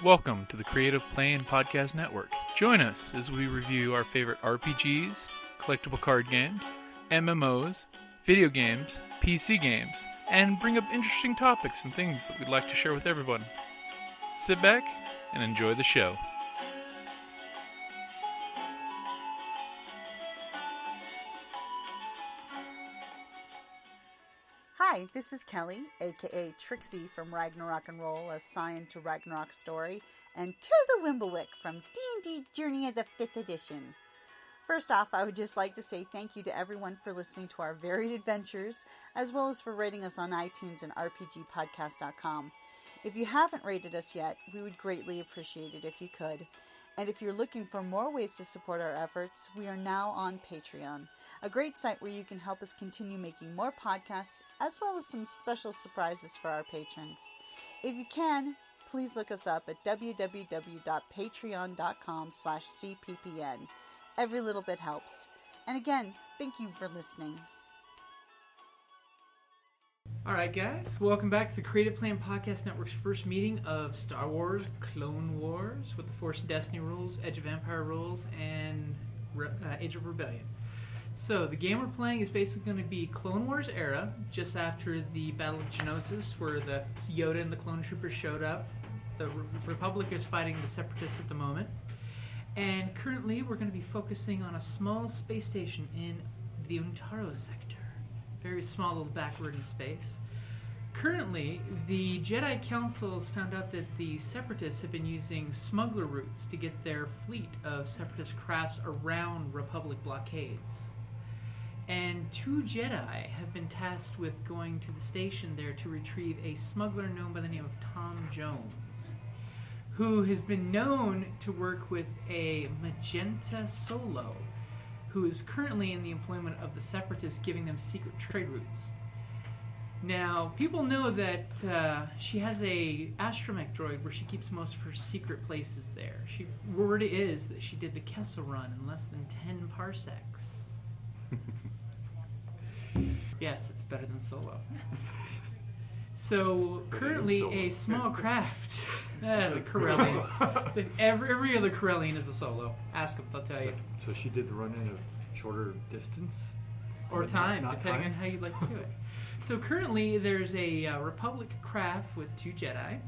Welcome to the Creative Play and Podcast Network. Join us as we review our favorite RPGs, collectible card games, MMOs, video games, PC games, and bring up interesting topics and things that we'd like to share with everyone. Sit back and enjoy the show. Hi, this is Kelly, aka Trixie from Ragnarok and Roll, assigned to Ragnarok Story, and Tilda Wimblewick from D&D Journey of the 5th Edition. First off, I would just like to say thank you to everyone for listening to our varied adventures, as well as for rating us on iTunes and RPGpodcast.com. If you haven't rated us yet, we would greatly appreciate it if you could. And if you're looking for more ways to support our efforts, we are now on Patreon, a great site where you can help us continue making more podcasts, as well as some special surprises for our patrons. If you can, please look us up at www.patreon.com/cppn. Every little bit helps. And again, thank you for listening. Alright guys, welcome back to the Creative Play and Podcast Network's first meeting of Star Wars Clone Wars with the Force and Destiny rules, Edge of Empire rules, and Age of Rebellion. So the game we're playing is basically going to be Clone Wars era, just after the Battle of Geonosis, where the Yoda and the clone troopers showed up. The Republic is fighting the Separatists at the moment. And currently we're going to be focusing on a small space station in the Untaro sector. Very small little backward in space. Currently, the Jedi Council has found out that the Separatists have been using smuggler routes to get their fleet of Separatist crafts around Republic blockades. And 2 Jedi have been tasked with going to the station there to retrieve a smuggler known by the name of Tom Jones, who has been known to work with a Magenta Solo, who is currently in the employment of the Separatists, giving them secret trade routes. Now, people know that she has a astromech droid where she keeps most of her secret places there. Word is that she did the Kessel Run in less than 10 parsecs. Yes, it's better than Solo. So, currently a small craft. The Corellians. Every other Corellian is a Solo. Ask them, they'll tell you. So she did the run in a shorter distance? Or time, depending on how you'd like to do it. So currently there's a Republic craft with 2 Jedi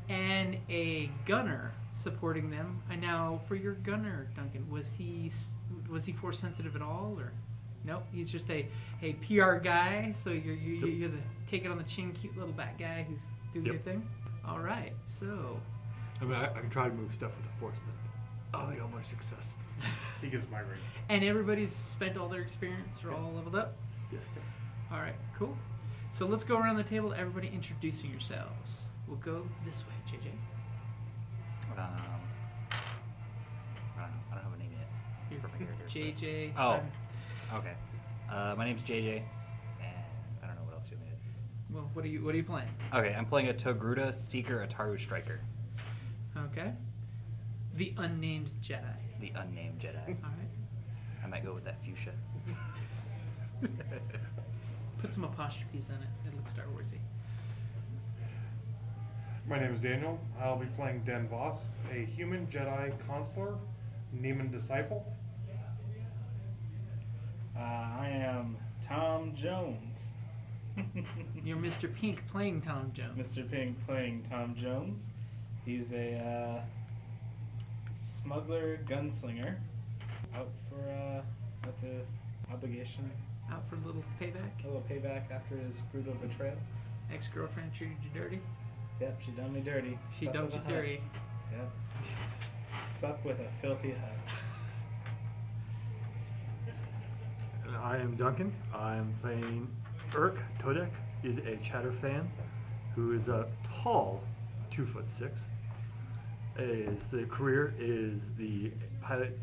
and a gunner supporting them. And now, for your gunner, Duncan, was he Force sensitive at all, or nope? He's just a PR guy. So you're the take it on the chin, cute little bat guy who's doing your thing. All right, so I mean, I can try to move stuff with the Force, but I got much success. He gets my ring. And everybody's spent all their experience. They're all leveled up. Yes. All right, cool. So let's go around the table, everybody introducing yourselves. We'll go this way, JJ. I don't have a name yet for my character. JJ. Oh, okay. My name's JJ, and I don't know what else you made. Well, what are you playing? Okay, I'm playing a Togruda Seeker Ataru Striker. Okay. The unnamed Jedi. The unnamed Jedi. All right. I might go with that fuchsia. Put some apostrophes in it. It looks Star Warsy. My name is Daniel. I'll be playing Danvoss, a human Jedi consular, Neiman disciple. I am Tom Jones. You're Mr. Pink playing Tom Jones. Mr. Pink playing Tom Jones. He's a smuggler gunslinger out for at the obligation. Out for a little payback. A little payback after his brutal betrayal. Ex-girlfriend treated you dirty. Yep, she done me dirty. She Slept dumped with you a hut. dirty. Yep. Slept with a filthy hut. And I am Duncan. I'm playing Todek. Is a Chadra fan who is a tall 2'6". The career is the pilot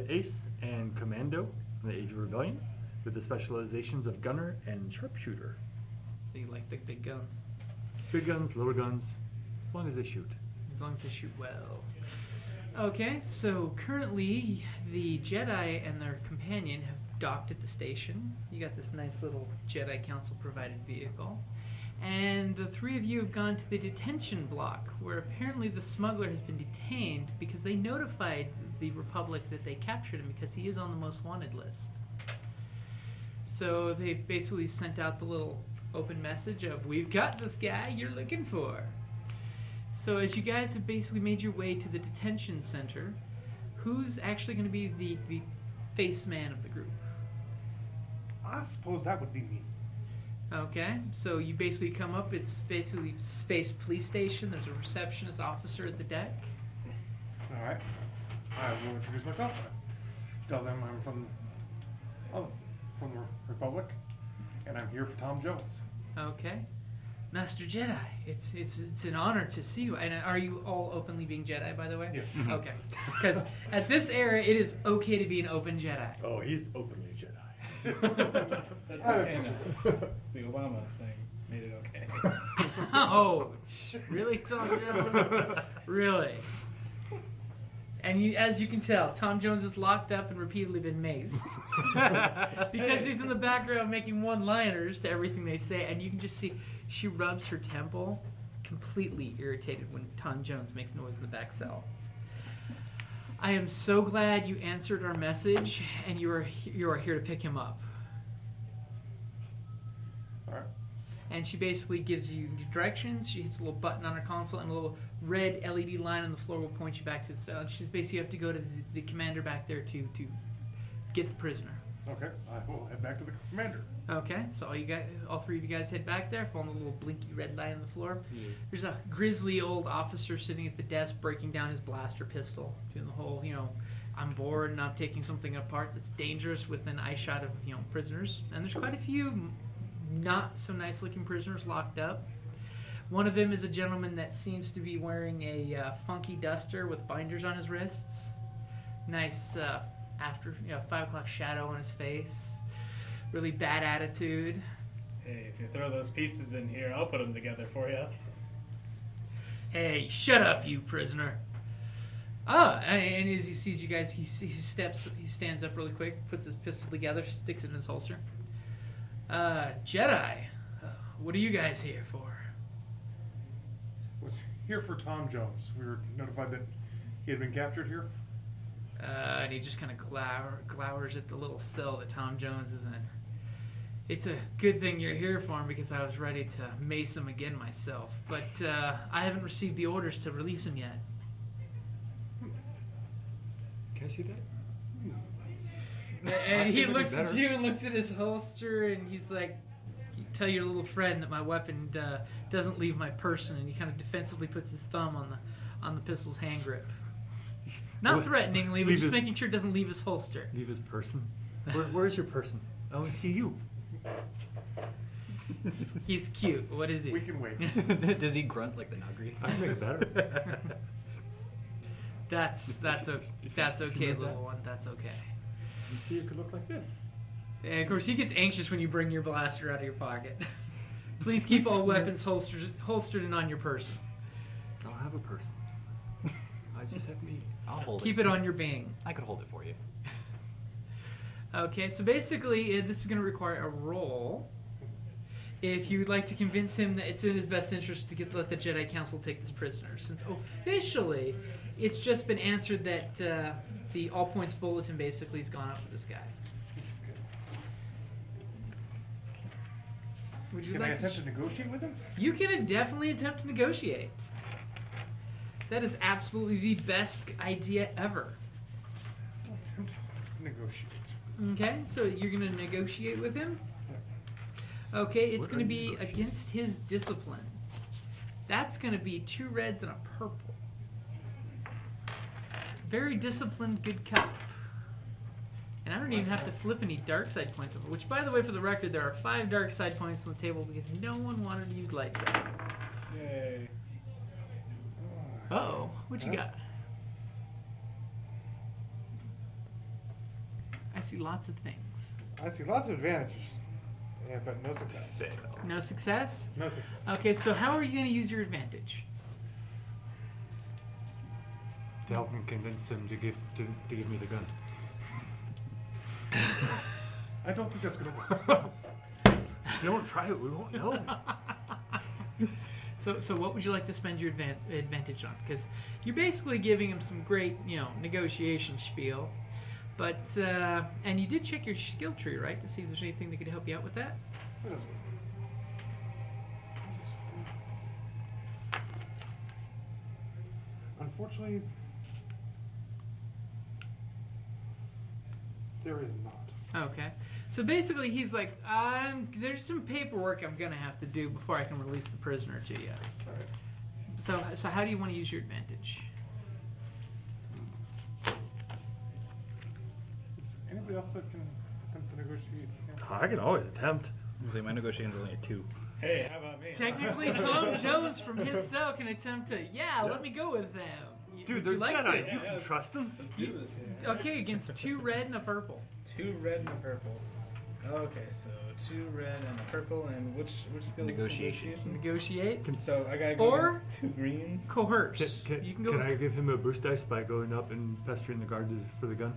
ace and commando from the Age of Rebellion, with the specializations of gunner and sharpshooter. So you like big guns. Big guns, little guns, as long as they shoot. As long as they shoot well. Okay, so currently the Jedi and their companion have docked at the station. You got this nice little Jedi Council provided vehicle. And the three of you have gone to the detention block, where apparently the smuggler has been detained because they notified the Republic that they captured him because he is on the most wanted list. So they basically sent out the little open message of, we've got this guy you're looking for. So as you guys have basically made your way to the detention center, who's actually going to be the face man of the group? I suppose that would be me. Okay, so you basically come up, it's basically Space Police Station, there's a receptionist officer at the deck. Alright. I will introduce myself. Tell them I'm from the Republic, and I'm here for Tom Jones. Okay. Master Jedi, it's an honor to see you. And are you all openly being Jedi, by the way? Yeah. Okay. Because at this era, it is okay to be an open Jedi. Oh, he's openly Jedi. That's okay now. The Obama thing made it okay. Oh, really, Tom Jones? Really? And as you can tell, Tom Jones is locked up and repeatedly been maced. Because he's in the background making one-liners to everything they say, and you can just see she rubs her temple, completely irritated when Tom Jones makes noise in the back cell. I am so glad you answered our message, and you are here to pick him up. Alright. And she basically gives you directions. She hits a little button on her console, and a little red LED line on the floor will point you back to the cell. And she's basically, you have to go to the commander back there to get the prisoner. Okay, I will head back to the commander. Okay, so all three of you guys head back there, following the little blinky red line on the floor. Yeah. There's a grizzly old officer sitting at the desk, breaking down his blaster pistol, doing the whole, I'm bored and I'm taking something apart that's dangerous within eyeshot of, prisoners. And there's quite a few not so nice looking prisoners locked up. One of them is a gentleman that seems to be wearing a funky duster with binders on his wrists. Nice 5 o'clock shadow on his face. Really bad attitude. Hey, if you throw those pieces in here, I'll put them together for you. Hey, shut up, you prisoner. And as he sees you guys, he stands up really quick, puts his pistol together, sticks it in his holster. Jedi, what are you guys here for? Was here for Tom Jones. We were notified that he had been captured here. And he just kind of glowers at the little cell that Tom Jones is in. It's a good thing you're here for him, because I was ready to mace him again myself. But I haven't received the orders to release him yet. Can I see that? And he looks at you and looks at his holster, and he's like, you tell your little friend that my weapon doesn't leave my person, and he kind of defensively puts his thumb on the pistol's hand grip. Not threateningly, but just making sure it doesn't leave his holster. Leave his person? Where's your person? I want to see you. He's cute. What is he? We can wait. Does he grunt like the Nagri? I can make it better. That's okay, little one. That's okay. You see, it could look like this. And of course, he gets anxious when you bring your blaster out of your pocket. Please keep all weapons holstered and on your person. I'll have a person. I just have me. I'll hold it. Keep it on your bing. I could hold it for you. Okay, so basically, this is going to require a roll. If you would like to convince him that it's in his best interest to let the Jedi Council take this prisoner, since officially it's just been answered that the all points bulletin basically has gone out for this guy. Would you Can I like attempt to negotiate with him? You can definitely attempt to negotiate. That is absolutely the best idea ever. I'll attempt to negotiate. Okay, so you're going to negotiate with him? Okay, it's What going to are you be negotiating? against his discipline. That's going to be 2 reds and a purple. Very disciplined, good cop. And I don't even have to flip any dark side points over, which, by the way, for the record, there are 5 dark side points on the table because no one wanted to use lightsaber. Yay. Uh-oh, what you got? I see lots of things. I see lots of advantages. Yeah, but no success. No success? No success. Okay, so how are you going to use your advantage? To help him convince him to give me the gun. I don't think that's going to work. If you don't try it, we won't know. So what would you like to spend your advantage on? Because you're basically giving him some great, negotiation spiel. But, and you did check your skill tree, right? To see if there's anything that could help you out with that? What is it? Unfortunately, there is not. Okay. So basically he's like, there's some paperwork I'm going to have to do before I can release the prisoner to you. Alright. So how do you want to use your advantage? Is there anybody else that can attempt to negotiate? I can always attempt. Say my negotiation's only a 2. Hey, how about me? Technically, Tom Jones from his cell can attempt to, let me go with them. Dude, Would they're you like Jedi. to? You can trust them. Let's do this here. Okay, against 2 red and a purple. 2 red and a purple. Okay, so 2 red and a purple, and which skill is Negotiation. Negotiate. So I gotta Or- go against 2 greens. Coerce. You can go. Can I give him a boost dice by going up and pestering the guard for the gun?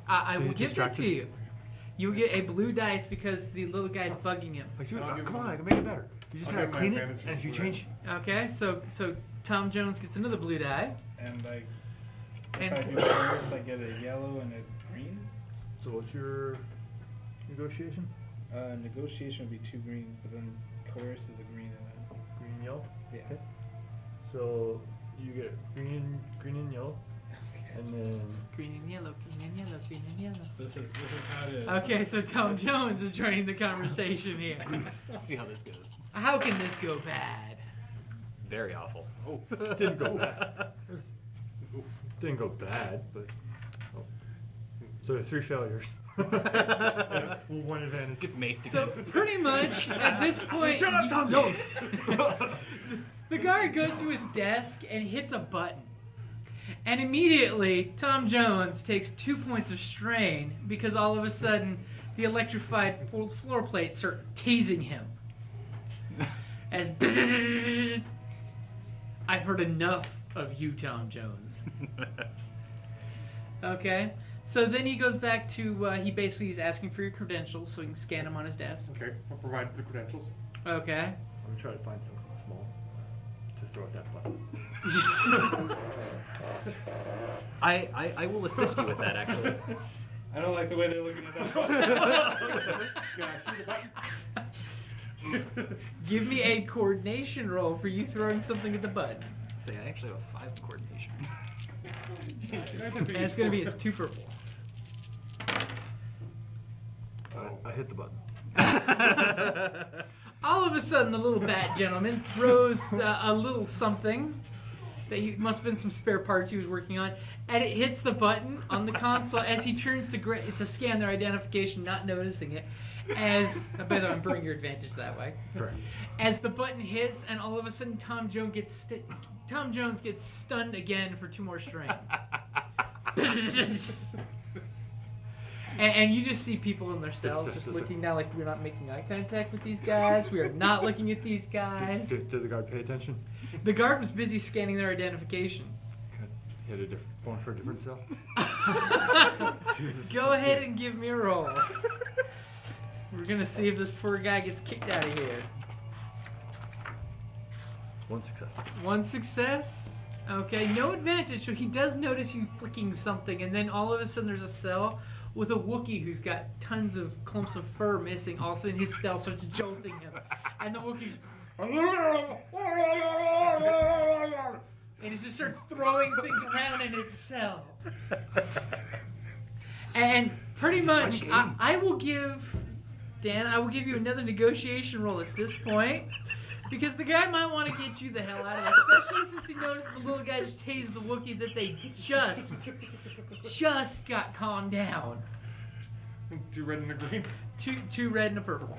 I So will he's give that to distracted? you. You will get a blue dice because the little guy's bugging him. Like, dude, I'll give come him- on, I can make it better. You just I'll have to give my clean it, advantage and if you to change... Okay, so Tom Jones gets another blue die. And like, And- if I do coerce, I get a yellow and a green. So what's your negotiation? Negotiation would be 2 greens, but then coerce is a green and Green and yellow? a yeah. Okay. So you get green and yellow, and then... Green and yellow, green and yellow, green and yellow. So this is how it is. Okay, so Tom Jones is joining the conversation here. Let's see how this goes. How can this go bad? Very awful. Oh, didn't go bad. Didn't go bad, but... Oh. So 3 failures. Yeah, 1 advantage. Gets maced So again. pretty much at this point, Shut up, Tom Jones! the guard goes to his desk and hits a button. And immediately, Tom Jones takes 2 points of strain because all of a sudden, the electrified floor plates start tasing him. As I've heard enough of you, Tom Jones. Okay, so then he goes back to, he basically is asking for your credentials so he can scan them on his desk. Okay, I'll provide the credentials. Okay. I'm gonna try to find something small to throw at that button. I will assist you with that, actually. I don't like the way they're looking at that. Can I see the button? Give me a coordination roll for you throwing something at the button. Say, I actually have a 5 in coordination. And it's going to be, it's 2 purple. I hit the button. All of a sudden, the little bat gentleman throws a little something that he must have been some spare parts he was working on, and it hits the button on the console as he turns to scan their identification, not noticing it. By the way, I'm bringing your advantage that way. Fair. As the button hits, and all of a sudden, Tom Jones gets stunned again for 2 more strain. And you just see people in their cells just looking down like, we're not making eye contact with these guys. We are not looking at these guys. Did the guard pay attention? The guard was busy scanning their identification. Okay. He had a phone for a different cell. Jesus. Go ahead and give me a roll. We're going to see if this poor guy gets kicked out of here. 1 success. 1 success. Okay, no advantage. So he does notice you flicking something, and then all of a sudden there's a cell with a Wookiee who's got tons of clumps of fur missing. Also in his cell starts jolting him, and the Wookiee's and it just starts throwing things around in its cell. And pretty much, I will give Dan. I will give you another negotiation roll at this point. Because the guy might want to get you the hell out of there, especially since he noticed the little guy just tased the Wookiee that they just got calmed down. 2 red and a green. Two red and a purple.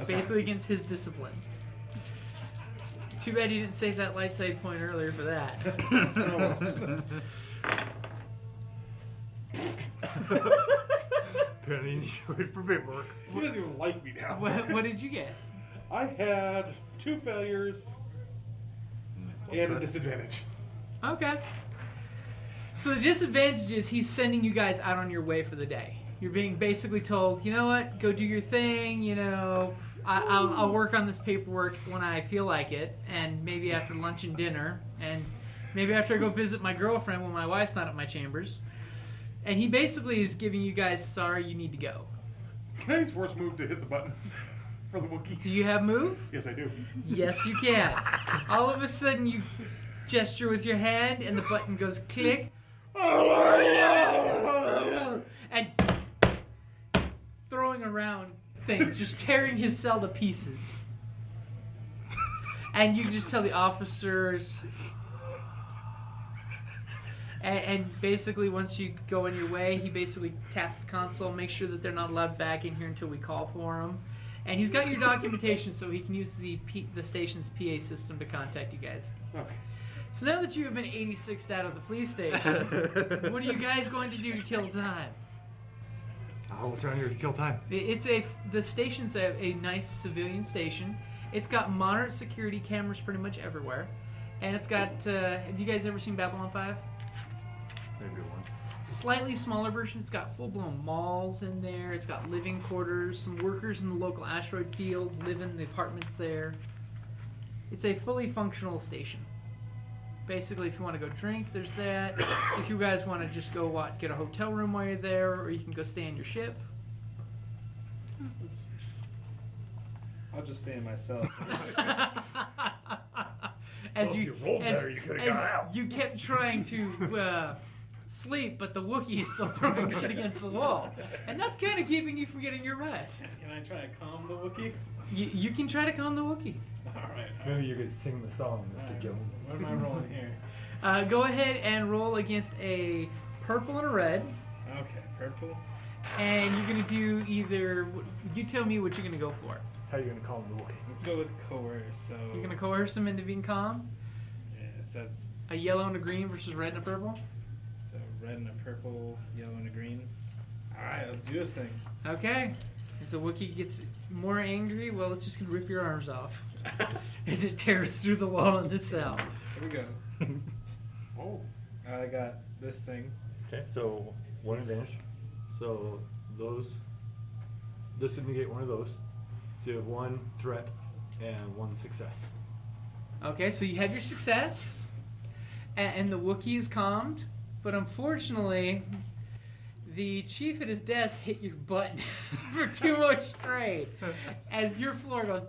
Basically against his discipline. Too bad he didn't save that light save point earlier for that. Apparently you need to wait for paperwork. He doesn't even like me now. What did you get? I had 2 failures and a disadvantage. Okay. So the disadvantage is he's sending you guys out on your way for the day. You're being basically told, you know what, go do your thing, I'll work on this paperwork when I feel like it, and maybe after lunch and dinner, and maybe after I go visit my girlfriend when my wife's not at my chambers. And he basically is giving you guys, sorry, you need to go. Can I use force move to hit the button for the Wookiee? Do you have move? Yes, I do. Yes, you can. All of a sudden, you gesture with your hand, and the button goes click. And throwing around things, just tearing his cell to pieces. And you can just tell the officers. And basically, once you go on your way, he basically taps the console, makes sure that they're not allowed back in here until we call for them. And he's got your documentation, so he can use the station's PA system to contact you guys. Okay. So now that you have been 86'd out of the police station, what are you guys going to do to kill time? What's around here to kill time? The station's a nice civilian station. It's got moderate security cameras pretty much everywhere. And it's got, have you guys ever seen Babylon 5? Maybe once. Slightly smaller version. It's got full-blown malls in there. It's got living quarters. Some workers in the local asteroid field live in the apartments there. It's a fully functional station. Basically, if you want to go drink, there's that. If you guys want to just go get a hotel room while you're there, or you can go stay on your ship. I'll just stay in myself. As you rolled better, you could have got out. You kept trying to sleep, but the Wookiee is still throwing shit against the wall. And that's kind of keeping you from getting your rest. Can I try to calm the Wookiee? You can try to calm the Wookiee. Alright. Maybe you could sing the song, Mr. Jones. What am I rolling here? Go ahead and roll against a purple and a red. Okay, purple. And you're going to do either... You tell me what you're going to go for. How are you going to calm the Wookiee? Let's go with coerce. So You're going to coerce them into being calm? yeah, so that's A yellow and a green versus red and a purple? so red and a purple, yellow and a green. Alright, let's do this thing. Okay. If the Wookiee gets more angry, well, it's just going to rip your arms off. As it tears through the wall in the cell. Here we go. Oh. I got this thing. Okay, so one advantage. So this would negate one of those. So you have one threat and one success. Okay, so you have your success, and the Wookiee is calmed, but unfortunately, the chief at his desk hit your button for too much straight. As your floor goes,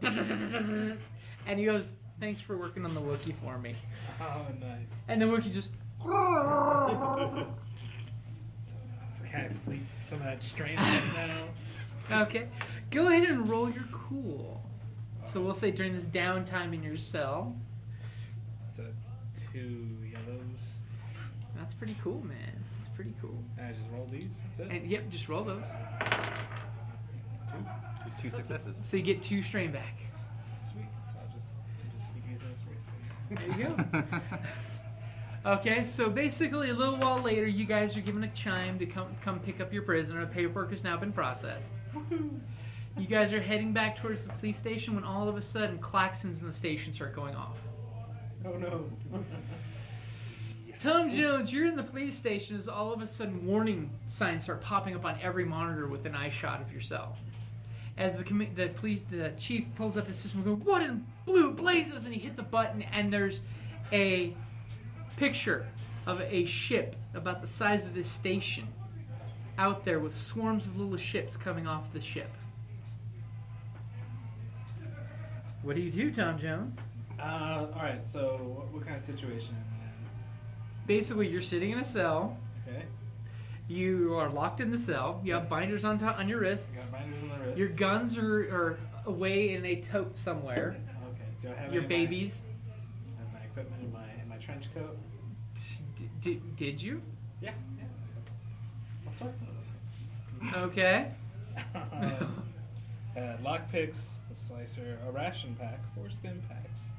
and he goes, "Thanks for working on the Wookiee for me." Oh, nice. And the Wookiee just. So kind of sleep some of that strain right now. Okay, go ahead and roll your cool. So we'll say during this downtime in your cell. So it's 2 yellows. That's pretty cool, man. It's pretty cool. And I just roll these. That's it. And yep, just roll those. 2 successes. So you get 2 strain back. Sweet. So I'll just keep using this race. There you go. Okay, so basically a little while later, you guys are given a chime to come pick up your prisoner. The paperwork has now been processed. You guys are heading back towards the police station when all of a sudden klaxons in the station start going off. Oh no. Tom Jones, you're in the police station as all of a sudden warning signs start popping up on every monitor with an eye shot of yourself. As the chief pulls up his system and goes, "What in blue blazes?" And he hits a button and there's a picture of a ship about the size of this station out there with swarms of little ships coming off the ship. What do you do, Tom Jones? Alright, so what kind of situation? Basically, you're sitting in a cell. Okay. You are locked in the cell. You have binders on your You wrists. got binders on the wrist. Your guns are away in a tote somewhere. Okay. Do I have Your any of babies. I have my equipment in my trench coat? Did you? Yeah. All sorts of other things. Okay. Lockpicks, a slicer, a ration pack, 4 stim packs.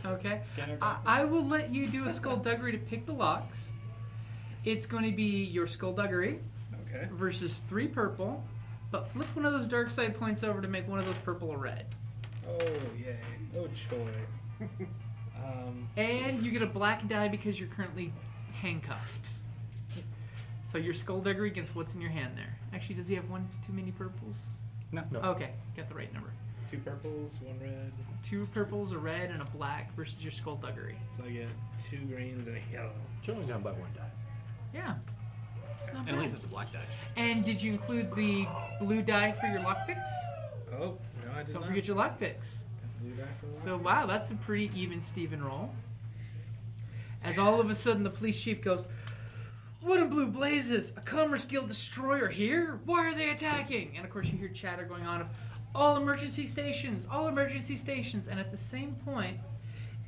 Okay. Scanner I will let you do a skullduggery to pick the locks. It's going to be your skullduggery Okay. versus 3 purple, but flip one of those dark side points over to make one of those purple a red. Oh, yay. Oh, joy. And you get a black die because you're currently handcuffed. So your skullduggery against what's in your hand there. Actually, does he have 1 too many purples? No. Okay, got the right number. 2 purples, 1 red. 2 purples, a red, and a black versus your skullduggery. So I get 2 greens and a yellow. Should only down by 1 die. Yeah. It's not And at bad. least it's a black die. And did you include the blue die for your lockpicks? Oh, no, I did Don't not. forget your lockpicks. Blue die for the So lock. wow, that's a pretty even Steven roll. As all of a sudden the police chief goes, "What in blue blazes? A Commerce Guild destroyer here? Why are they attacking?" And of course you hear chatter going on of all emergency stations, all emergency stations. And at the same point,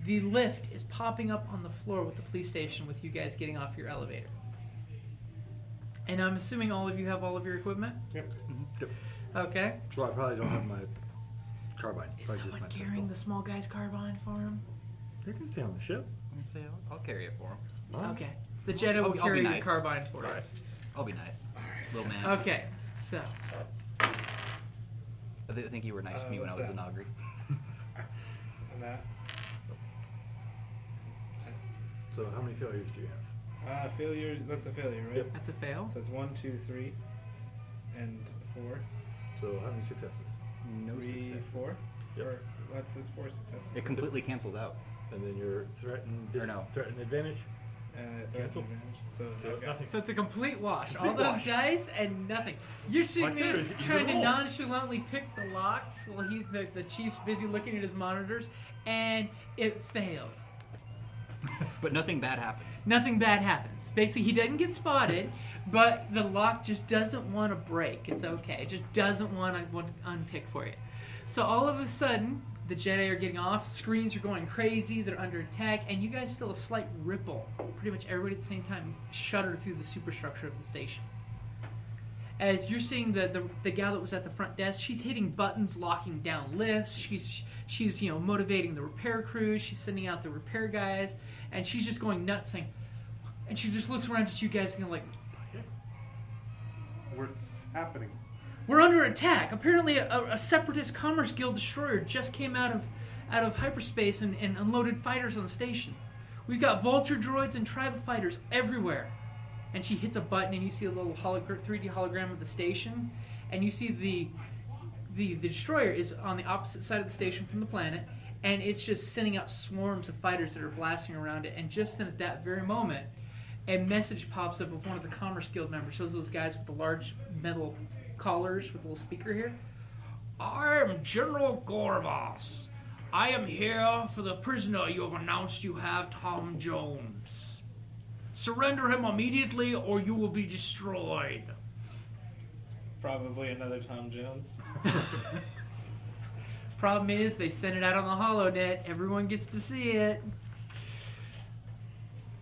the lift is popping up on the floor with the police station with you guys getting off your elevator. And I'm assuming all of you have all of your equipment? Yep. Yep. Okay. So I probably don't have my carbine. Is Probably just someone my carrying the pistol. small guy's carbine for him? They can stay on the ship. Let me say, I'll carry it for him. Alright. Okay. The Jedi will I'll be carry your nice. carbine for you. Alright. I'll be nice. Little man. Okay, so I think you were nice to me when I what's was that? in Augury. And that. So how many failures do you have? Failure. That's a failure, right? Yep. that's a fail. So it's 1, 2, 3, and 4. So how many successes? No 3, successes. 4. Yep. Or that's 4 successes. It completely cancels out. And then your threatened Or no. threatened advantage. Cancel. Cancel. So So okay. nothing. So it's a complete wash. Complete All those wash. dice and nothing. You're sitting Like I said, there it's even trying to roll. nonchalantly pick the locks while the chief's busy looking at his monitors, and it fails. But nothing bad happens. Nothing bad happens. Basically, he doesn't get spotted, but the lock just doesn't want to break. It's okay. It just doesn't want to unpick for you. So all of a sudden, the Jedi are getting off. Screens are going crazy. They're under attack, and you guys feel a slight ripple. Pretty much everybody at the same time shudder through the superstructure of the station. As you're seeing the gal that was at the front desk, she's hitting buttons, locking down lifts. She's motivating the repair crews. She's sending out the repair guys, and she's just going nuts, saying, and she just looks around at you guys and like, What's happening? "We're under attack. Apparently, a separatist Commerce Guild destroyer just came out of hyperspace and unloaded fighters on the station. We've got vulture droids and tribal fighters everywhere." And she hits a button, and you see a little 3D hologram of the station, and you see the destroyer is on the opposite side of the station from the planet, and it's just sending out swarms of fighters that are blasting around it. And just then, at that very moment, a message pops up of one of the Commerce Guild members. Shows those guys with the large metal collars with a little speaker here. "I am General Gor'Vos. I am here for the prisoner you have announced you have, Tom Jones. Surrender him immediately or you will be destroyed." Probably another Tom Jones. Problem is, they send it out on the HoloNet. Everyone gets to see it.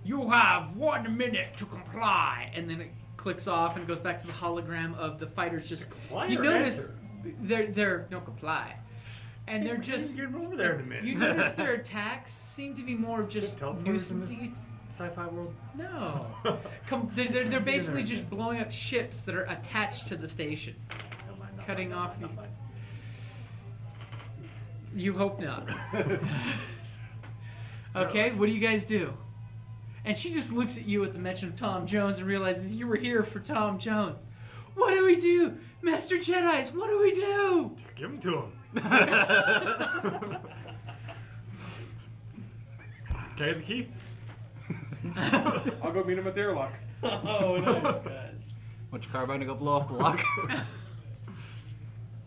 "You have 1 minute to comply." And then it clicks off and goes back to the hologram of the fighters. Just Comply you or notice answer? they're no comply, and they're just Get over there in a minute. you notice their attacks seem to be more of just Teleporters in this nuisance. sci-fi world. No, they're basically just blowing up ships that are attached to the station. Not mine, not Cutting mine, off not you. mine. You hope not. Okay, what do you guys do? And she just looks at you at the mention of Tom Jones and realizes you were here for Tom Jones. "What do we do? Master Jedis, what do we do?" Give him to him. Can I get the key? I'll go meet him at the airlock. Oh, nice, guys. Want your carbine to go blow up the lock? I'll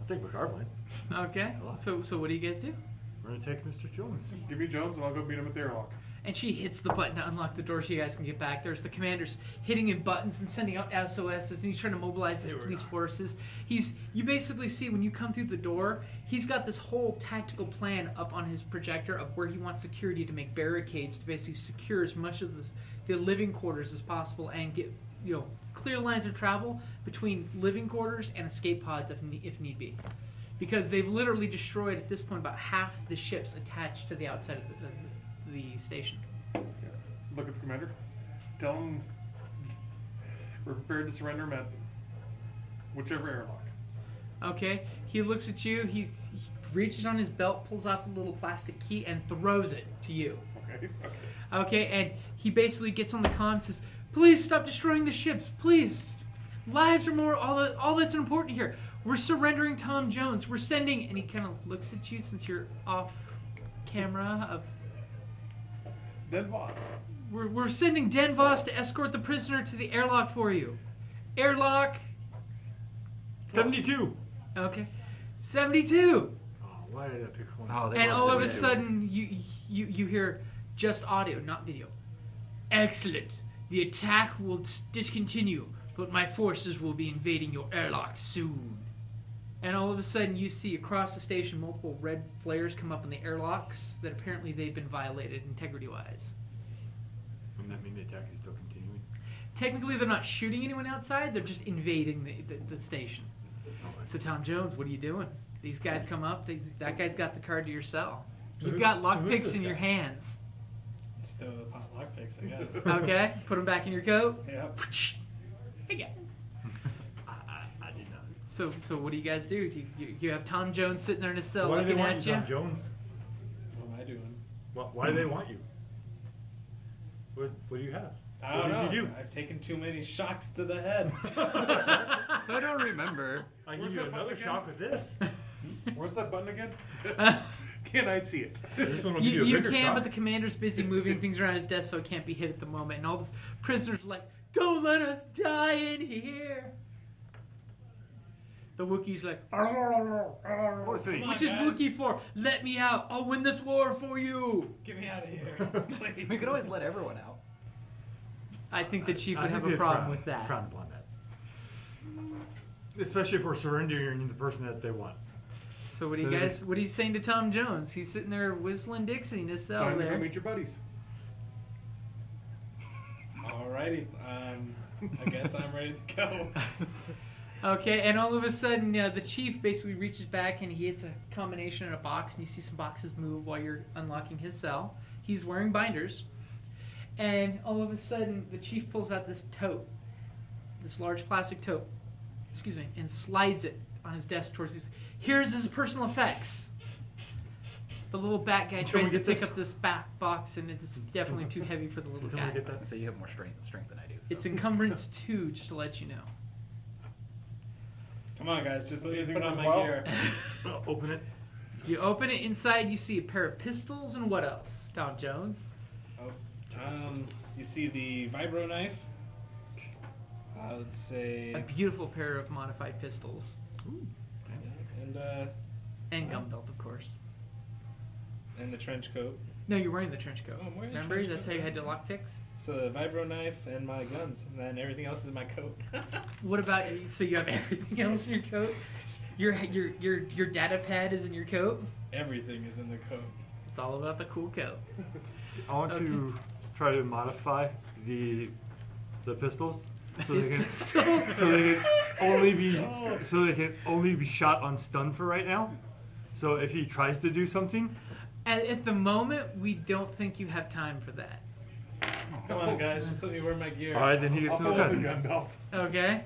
take my carbine. Okay, so what do you guys do? We're gonna take Mr. Jones. Give me Jones and I'll go meet him at the airlock. And she hits the button to unlock the door so you guys can get back. There's the commanders hitting in buttons and sending out SOSs, and he's trying to mobilize his police forces. You basically see when you come through the door, he's got this whole tactical plan up on his projector of where he wants security to make barricades to basically secure as much of the living quarters as possible and get clear lines of travel between living quarters and escape pods if need be. Because they've literally destroyed at this point about half the ships attached to the outside of the station. Look at the commander. Tell him we're prepared to surrender him at whichever airlock. Okay, he looks at you, he reaches on his belt, pulls off a little plastic key, and throws it to you. Okay. Okay, and he basically gets on the comm and says, "Please stop destroying the ships, please. Lives are more, all that's important here. We're surrendering Tom Jones. We're sending... And he kind of looks at you since you're off camera. Danvoss. We're sending Danvoss to escort the prisoner to the airlock for you. Airlock... 72. Okay. 72! Oh, why did I pick one? Oh, they And love all of a 72. sudden, you hear just audio, not video. Excellent. The attack will discontinue, but my forces will be invading your airlock soon. And all of a sudden, you see across the station multiple red flares come up in the airlocks that apparently they've been violated integrity-wise. Wouldn't that mean the attack is still continuing? Technically, they're not shooting anyone outside. They're just invading the station. So, Tom Jones, what are you doing? These guys come up. That guy's got the card to your cell. You've got lockpicks in your hands. Still a pot lockpicks, I guess. Okay, put them back in your coat. Yep. Hey guys. I did not. So what do you guys do? You have Tom Jones sitting there in his cell Why do they looking want at you, you. Tom Jones? What am I doing? Why do they want you? What do you have? I don't know. What did you do? I've taken too many shocks to the head. I don't remember. I give you another shock with this. Where's that button again? Can I see it? This one will give you a You bigger can, shock. but the commander's busy moving things around his desk, so it can't be hit at the moment. And all the prisoners are like, "Don't let us die in here." The Wookiee's like, which is guys. Wookiee for? Let me out. I'll win this war for you. Get me out of here. Please. We could always let everyone out. I think the chief I would think have a they problem frown- with that. Frown upon that. Especially if we're surrendering the person that they want. So what are you saying to Tom Jones? He's sitting there whistling Dixie in his cell Time to go there. meet your buddies. Alrighty. I guess I'm ready to go. Okay, and all of a sudden, the chief basically reaches back and he hits a combination in a box, and you see some boxes move while you're unlocking his cell. He's wearing binders, and all of a sudden, the chief pulls out this tote, this large plastic tote, and slides it on his desk towards his. Here's his personal effects. The little bat guy tries to pick up this back box, and it's definitely too heavy for the little Can someone guy. get that? So you have more strength than I do. So. It's encumbrance 2, just to let you know. Come on, guys. Just let me Anything put on my worthwhile? gear. Open it. You open it. Inside, you see a pair of pistols, and what else, Tom Jones? You see the vibro knife. Let's say, A beautiful pair of modified pistols. and And gun belt, of course. the trench coat. No, you're wearing the trench coat. Oh, I'm wearing the Remember? trench That's coat. how you had to lock picks. So the vibro knife and my guns, and then everything else is in my coat. What about so you have everything else in your coat? Your data pad is in your coat. Everything is in the coat. It's all about the cool coat. I want to try to modify the pistols so His they can pistols. so they can only be shot on stun for right now. So if he tries to do something, At the moment, we don't think you have time for that. Come on, guys, just let me wear my gear. all right, then he gets I'll to pull the up the gun. gun belt. Okay.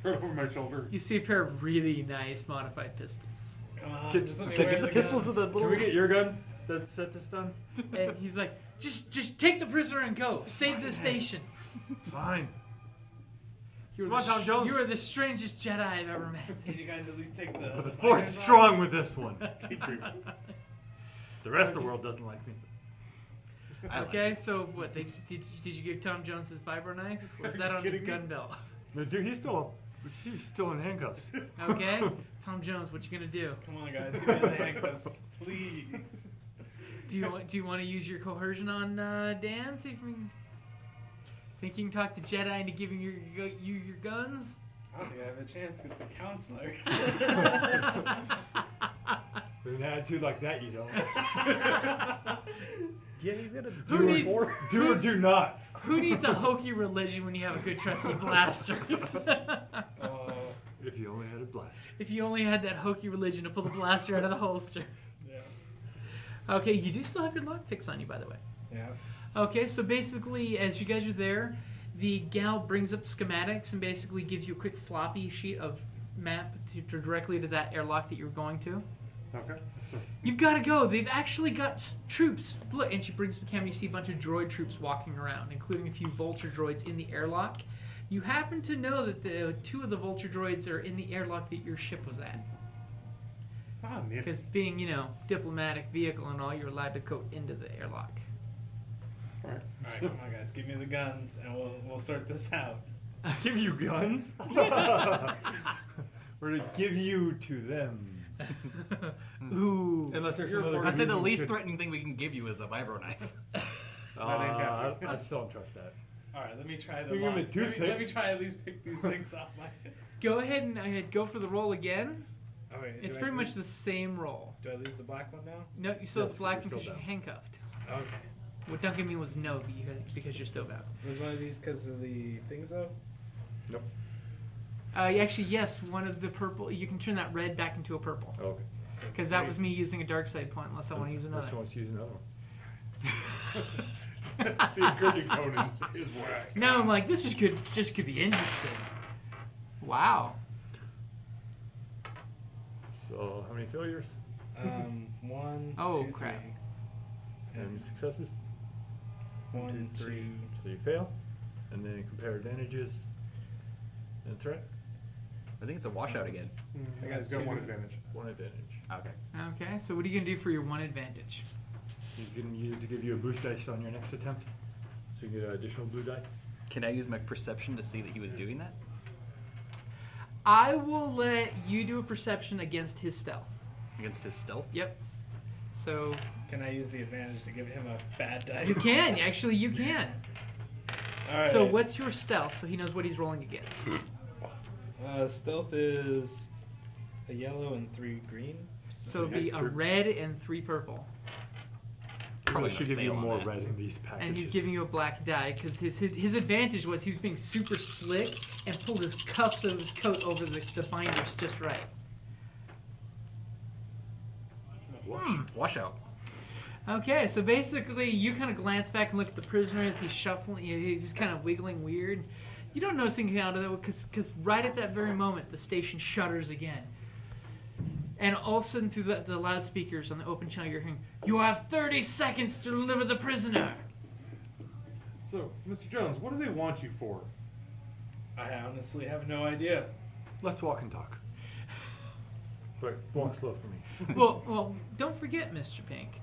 Throw it over my shoulder. You see a pair of really nice modified pistols. Come on, Get- just let me So wear get the pistols guns. with a little. Can we get your gun that's set to stun? And he's like, just take the prisoner and go. Save the station. Fine. You Come on, Tom Jones. You are the strangest Jedi I've ever met. Can you guys at least take the The force is strong with this one. Keep drinking. The rest of the world doesn't like me. I like Okay, so what? Did you give Tom Jones his vibro knife? Or was that on his kidding me? gun belt? No, dude, he's still in handcuffs. Okay, Tom Jones, what you gonna do? Come on, guys, get me out of the handcuffs, please. Do you want to use your coercion on Dan? See if we can, think you can talk the Jedi into giving you your guns? I don't think I have a chance against a counselor. With an attitude like that, you don't. Yeah, he's gonna Who do needs- it. Do or do not. Who needs a hokey religion when you have a good trusty blaster? If you only had a blaster. If you only had that hokey religion to pull the blaster out of the holster. Yeah. Okay, you do still have your lockpicks on you, by the way. Yeah. Okay, so basically, as you guys are there, the gal brings up schematics and basically gives you a quick floppy sheet of map directly to that airlock that you're going to. Okay. So, You've got to go. They've actually got troops. Look, and she brings the camera. You see a bunch of droid troops walking around, including a few vulture droids in the airlock. You happen to know that the two of the vulture droids are in the airlock that your ship was at. Ah, neat. Because being, diplomatic vehicle and all, you're allowed to go into the airlock. All right. All right, come on, guys. Give me the guns, and we'll sort this out. Give you guns? We're to give you to them. Ooh. Unless there's You're some other I said the reason least to- threatening thing we can give you is the vibro knife. I still don't trust that. All right, let me try the We give him a lock. toothpick. Let me try at least pick these things off my. Go ahead and go for the roll again. Oh, wait, It's do I pretty much lose- the same roll. Do I lose the black one now? No, you still have Yes, black you're because still you're bound. handcuffed. Okay. What Duncan mean was no, because you're still bound. Was one of these because of the things though? Nope. Actually, yes, one of the purple. You can turn that red back into a purple. Okay. So Because that was me using a dark side point, unless I want to use another. Unless wants to use another one. The encouraging tone is whack. Now I'm like, this is good. Just could be interesting. Wow. So, how many failures One. Oh, two, crap. three. and successes? 1, 2, 3. 2. So you fail, and then compare advantages and threat. I think it's a washout again. I got He's got two. one advantage. One advantage. Okay. Okay, so what are you gonna do for your one advantage? You can use it to give you a boost dice on your next attempt, so you get an additional blue die. Can I use my perception to see that he was doing that? I will let you do a perception against his stealth. Against his stealth? Yep. So Can I use the advantage to give him a bad dice? you can actually you can. All right. So what's your stealth? So he knows what he's rolling against. Stealth is a yellow and 3 green. So it'd be a red and 3 purple. Probably gonna should give you fail on more that. red in these packages. And he's giving you a black die because his advantage was he was being super slick and pulled his cuffs of his coat over the binders just right. Washout. Okay, so basically you kind of glance back and look at the prisoner as he's shuffling, he's kind of wiggling weird. You don't notice anything out of that because right at that very moment the station shudders again. And all of a sudden through the loudspeakers on the open channel you're hearing, "You have 30 seconds to deliver the prisoner." So, Mr. Jones, what do they want you for? I honestly have no idea. Let's walk and talk. But walk slow for me. Well, don't forget, Mr. Pink,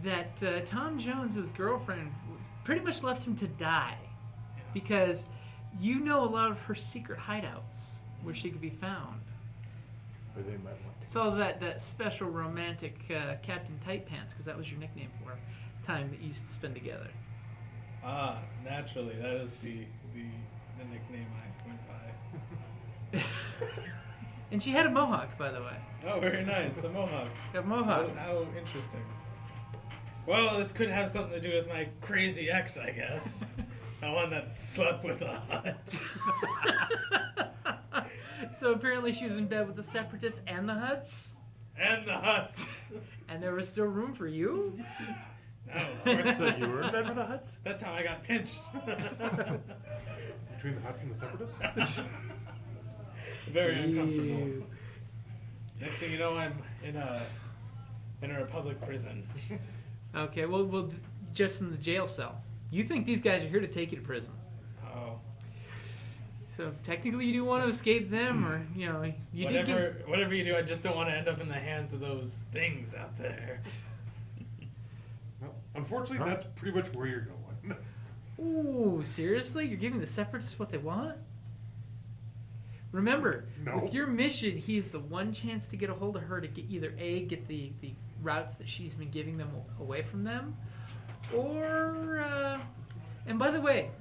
that Tom Jones's girlfriend pretty much left him to die because you know a lot of her secret hideouts where she could be found. Or they might want to. It's all that special romantic Captain Tight Pants, because that was your nickname for time that you used to spend together. Ah, naturally, that is the nickname I went by. And she had a mohawk, by the way. Oh, very nice, a mohawk. A mohawk. How interesting. Well, this could have something to do with my crazy ex, I guess. The one that slept with a hut. So apparently she was in bed with the Separatists and the Huts, And the huts. and there was still room for you. No, So you were in bed with the Huts? that's how I got pinched. Between the Huts and the Separatists? Very uncomfortable. Ew. Next thing you know, I'm in a Republic prison. Okay, well, just in the jail cell. You think these guys are here to take you to prison. Oh, So technically you do want to escape them, or, you did get... whatever you do, I just don't want to end up in the hands of those things out there. Well, unfortunately, that's pretty much where you're going. Ooh, seriously? You're giving the Separatists what they want? Remember, No. with your mission, he is the one chance to get a hold of her to get either A, get the routes that she's been giving them away from them, or, and by the way,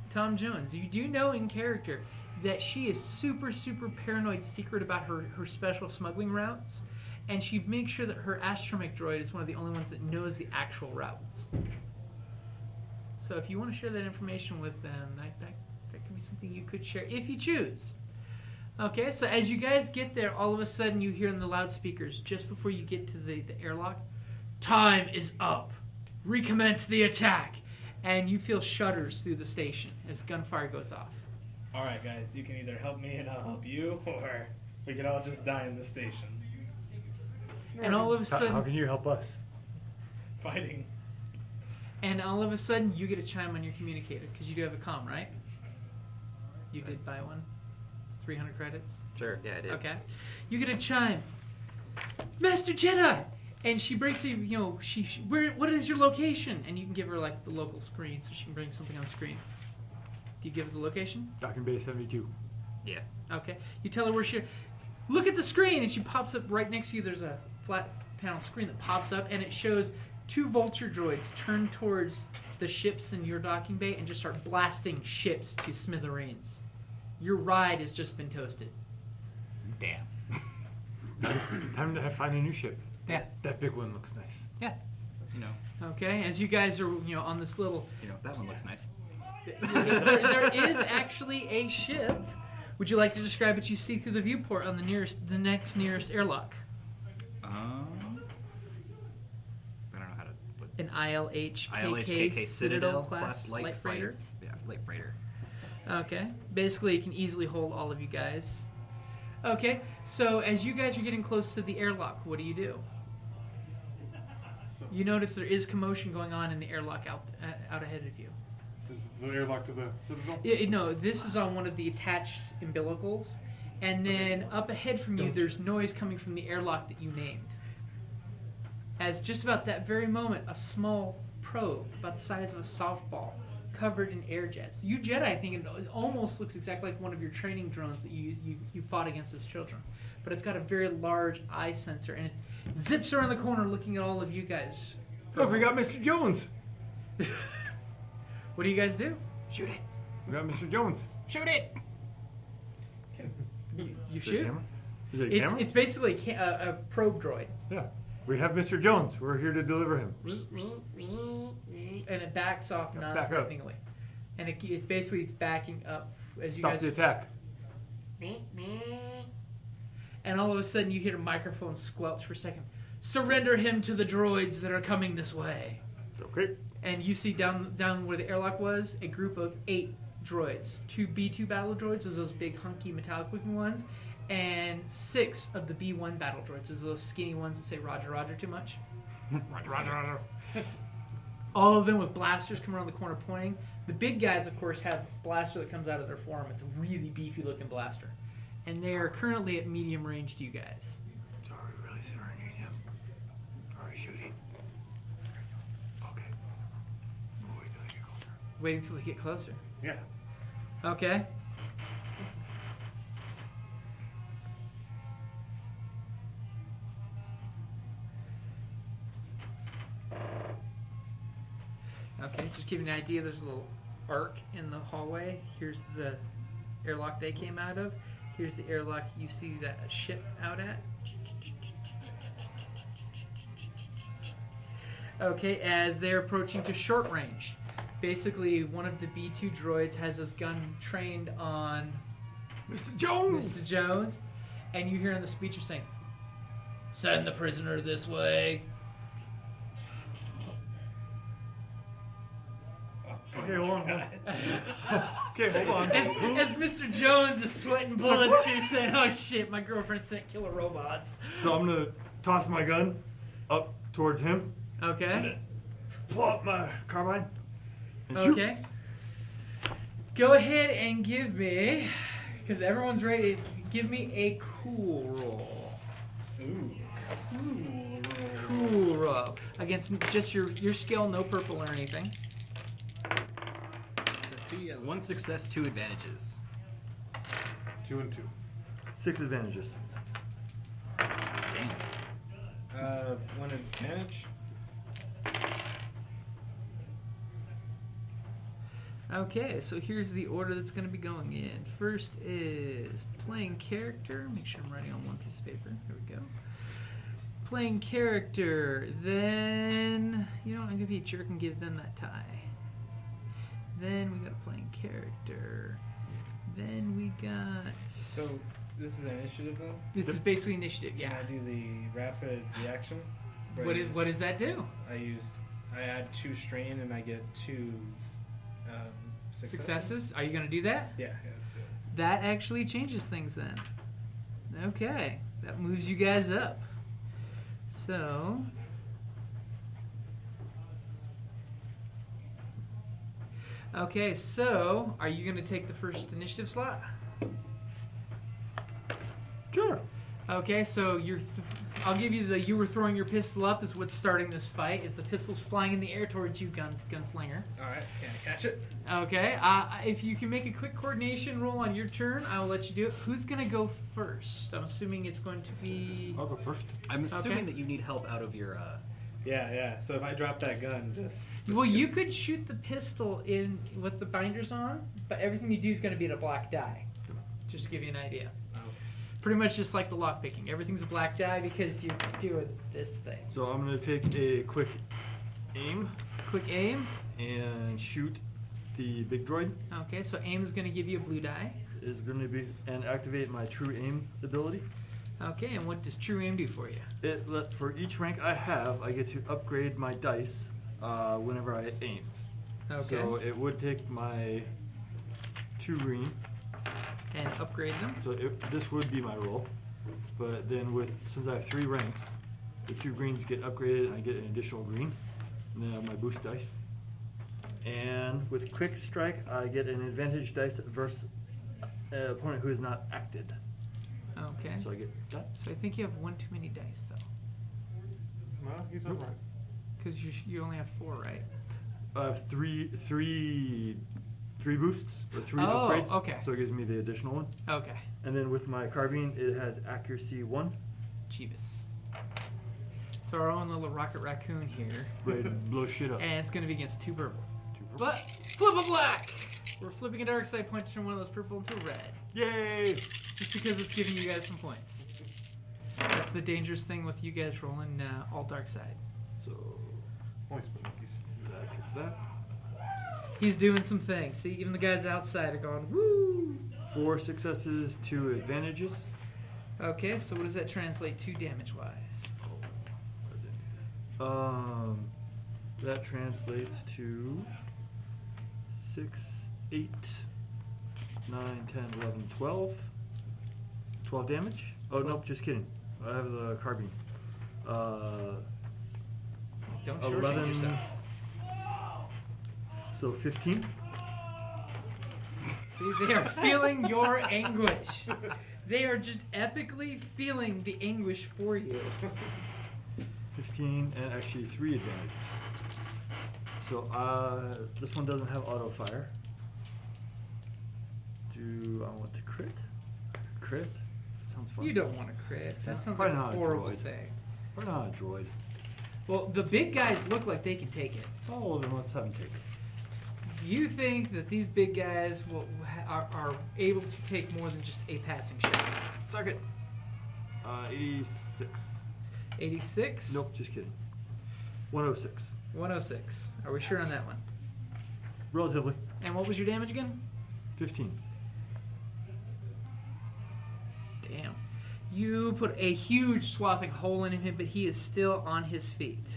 Tom Jones, you do know in character that she is super, super paranoid secret about her special smuggling routes, and she makes sure that her astromech droid is one of the only ones that knows the actual routes. So if you want to share that information with them, that could be something you could share if you choose. Okay, so as you guys get there, all of a sudden you hear in the loudspeakers, just before you get to the airlock, "Time is up. Recommence the attack." And you feel shudders through the station as gunfire goes off. All right, guys, you can either help me and I'll help you, or we could all just die in the station And all of a How sudden, can you help us? fighting. you get a chime on your communicator, because you do have a comm, right? You did buy one. It's 300 credits. Sure. Yeah, I did. Okay. You get a chime. Master Jedi! And she breaks a, what is your location? And you can give her, like, the local screen so she can bring something on screen. Do you give her the location? Docking Bay 72. Yeah. Okay. You tell her where she... Look at the screen! And she pops up right next to you. There's a flat panel screen that pops up, and it shows 2 vulture droids turn towards the ships in your docking bay and just start blasting ships to smithereens. Your ride has just been toasted. Damn. Time to find a new ship. Yeah. That big one looks nice. Yeah. Okay, as you guys are, on this little... That one looks nice. there is actually a ship. Would you like to describe what you see through the viewport on the next nearest airlock? I don't know how to put An ILHKK ILHKK Citadel class light freighter. Yeah, light freighter. Okay. Basically, it can easily hold all of you guys. Okay, so as you guys are getting close to the airlock, what do? So, You notice there is commotion going on in the airlock out ahead of you. is the airlock to the Citadel? No, this is on one of the attached umbilicals. And then up ahead from you, there's noise coming from the airlock that you named. As just about that very moment, a small probe, about the size of a softball, covered in air jets. You Jedi think it almost looks exactly like one of your training drones that you fought against as children. But it's got a very large eye sensor, and it zips around the corner looking at all of you guys. Look, we got Mr. Jones. What do you guys do? Shoot it! We got Mr. Jones. Shoot it! You Is it a shoot? camera? Is it a camera? It's basically a probe droid. Yeah. We have Mr. Jones. We're here to deliver him. And it backs off Yeah, back up. non-threateningly. And it's backing up as you Stop guys... the attack. And all of a sudden you hear a microphone squelch for a second. Surrender him to the droids that are coming this way. Okay. And you see down where the airlock was, a group of 8 droids. 2 B2 battle droids, those big hunky metallic looking ones, and 6 of the B1 battle droids, those skinny ones that say Roger, Roger too much. Roger, Roger, Roger. All of them with blasters coming around the corner pointing. The big guys, of course, have a blaster that comes out of their forearm. It's a really beefy looking blaster. And they are currently at medium range to you guys. So are we really surrendering him? Are we shooting? Okay. We'll wait till they get closer. Waiting until they get closer. Yeah. Okay. Okay, just give you an idea, there's a little arc in the hallway. Here's the airlock they came out of. Here's the airlock you see that ship out at. Okay, as they're approaching to short range. Basically, one of the B2 droids has this gun trained on Mr. Jones! Mr. Jones, and you hear in the speech saying, "Send the prisoner this way." Okay, hold on. Okay, hold on. As Mr. Jones is sweating bullets, you're saying, "Oh shit, my girlfriend sent killer robots." So I'm going to toss my gun up towards him. Okay. Pull out my carbine. And shoot. Okay. Go ahead and give me, because everyone's ready, give me a cool roll. Ooh. Cool roll. Against just your skill, no purple or anything. So 1 success, 2 advantages. 2 and 2. 6 advantages. Damn. 1 advantage. Okay, so here's the order that's going to be going in. First is playing character. Make sure I'm writing on one piece of paper. There we go. Playing character. Then, I'm going to be a jerk and give them that tie. Then we got a playing character. Then we got... So, this is an initiative, though? This is basically initiative, Can yeah. I do the rapid reaction? What does that do? I add 2 strain and I get 2 Successes? Are you going to do that? Yeah, let's do it. That actually changes things then. Okay, that moves you guys up. So... Okay, so are you going to take the first initiative slot? Sure. Okay, so I'll give you you were throwing your pistol up is what's starting this fight. Is the pistol's flying in the air towards you, Gunslinger. All right, can I catch it? Okay, if you can make a quick coordination roll on your turn, I will let you do it. Who's going to go first? I'm assuming it's going to be... I'll go first. I'm assuming Okay. that you need help out of your. Yeah. So if I drop that gun, just Well, you could shoot the pistol in with the binders on, but everything you do is going to be at a black die. Just to give you an idea. Oh. Pretty much just like the lockpicking. Everything's a black die because you're doing this thing. So I'm going to take a quick aim Quick aim. and shoot the big droid. Okay, so aim is going to give you a blue die. Is going to be and activate my true aim ability. Okay, and what does true aim do for you? For each rank I have, I get to upgrade my dice whenever I aim. Okay. So it would take my 2 green. And upgrade them. So this would be my roll. But then since I have 3 ranks, the 2 greens get upgraded and I get an additional green. And then I have my boost dice. And with quick strike, I get an advantage dice versus an opponent who has not acted. Okay. So I get that. So I think you have one too many dice, though. No, he's Nope. alright. Because you only have 4, right? I have three boosts or 3 Oh, upgrades. okay. So it gives me the additional one. Okay. And then with my carbine, it has accuracy 1. Jeebus. So our own little rocket raccoon here. Ready to blow shit up. And it's going to be against 2 purple. 2 purple. But flip a black! We're flipping a dark side punch from one of those purple into a red. Yay! Just because it's giving you guys some points. That's the dangerous thing with you guys rolling all dark side. So Only split monkeys. that gets that. He's doing some things. See, even the guys outside are going, woo! 4 successes, 2 advantages. Okay, so what does that translate to damage-wise? That translates to 6, 8, 9, 10, 11, 12. 12 damage? Oh, nope, just kidding. I have the carbine. Don't shortchange 11. yourself. So 15. See, they are feeling your anguish. They are just epically feeling the anguish for you. 15 and actually 3 advantages. So this one doesn't have auto fire. Do I want to crit? Crit? Sounds fun. You don't want to crit. That sounds Why like a not, horrible droid? thing. Why not a droid? Well, the big guys look like they can take it. Oh, then let's have him take it. You think that these big guys are able to take more than just a passing shot? Suck it. 86. 86? Nope, just kidding. 106. 106. Are we sure on that one? Relatively. And what was your damage again? 15. Damn. You put a huge swathing hole in him, but he is still on his feet.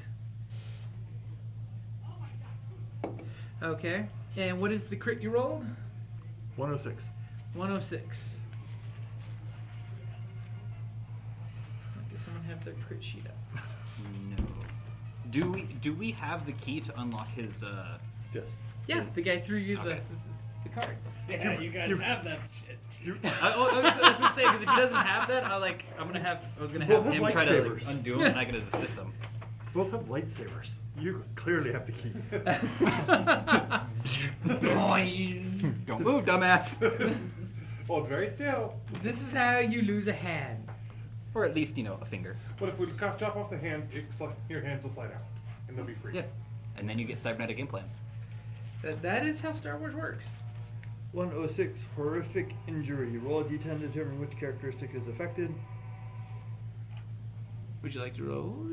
Okay. And what is the crit you rolled? 106. 106. Does someone have their crit sheet up? No. Do we have the key to unlock his? Yes. Yeah, Yes. the guy threw you Okay. the card. Yeah, you guys have that shit. I was gonna say because if he doesn't have that, I was gonna have We'll have him try to lightsabers. undo him, and I can assist him. Both have lightsabers. You clearly have the key. Don't move, dumbass. Hold very still. This is how you lose a hand. Or at least a finger. But if we chop off the hand, your hands will slide out, and they'll be free. Yeah. And then you get cybernetic implants. That is how Star Wars works. 106. Horrific injury. Roll a d10 to determine which characteristic is affected. Would you like to roll?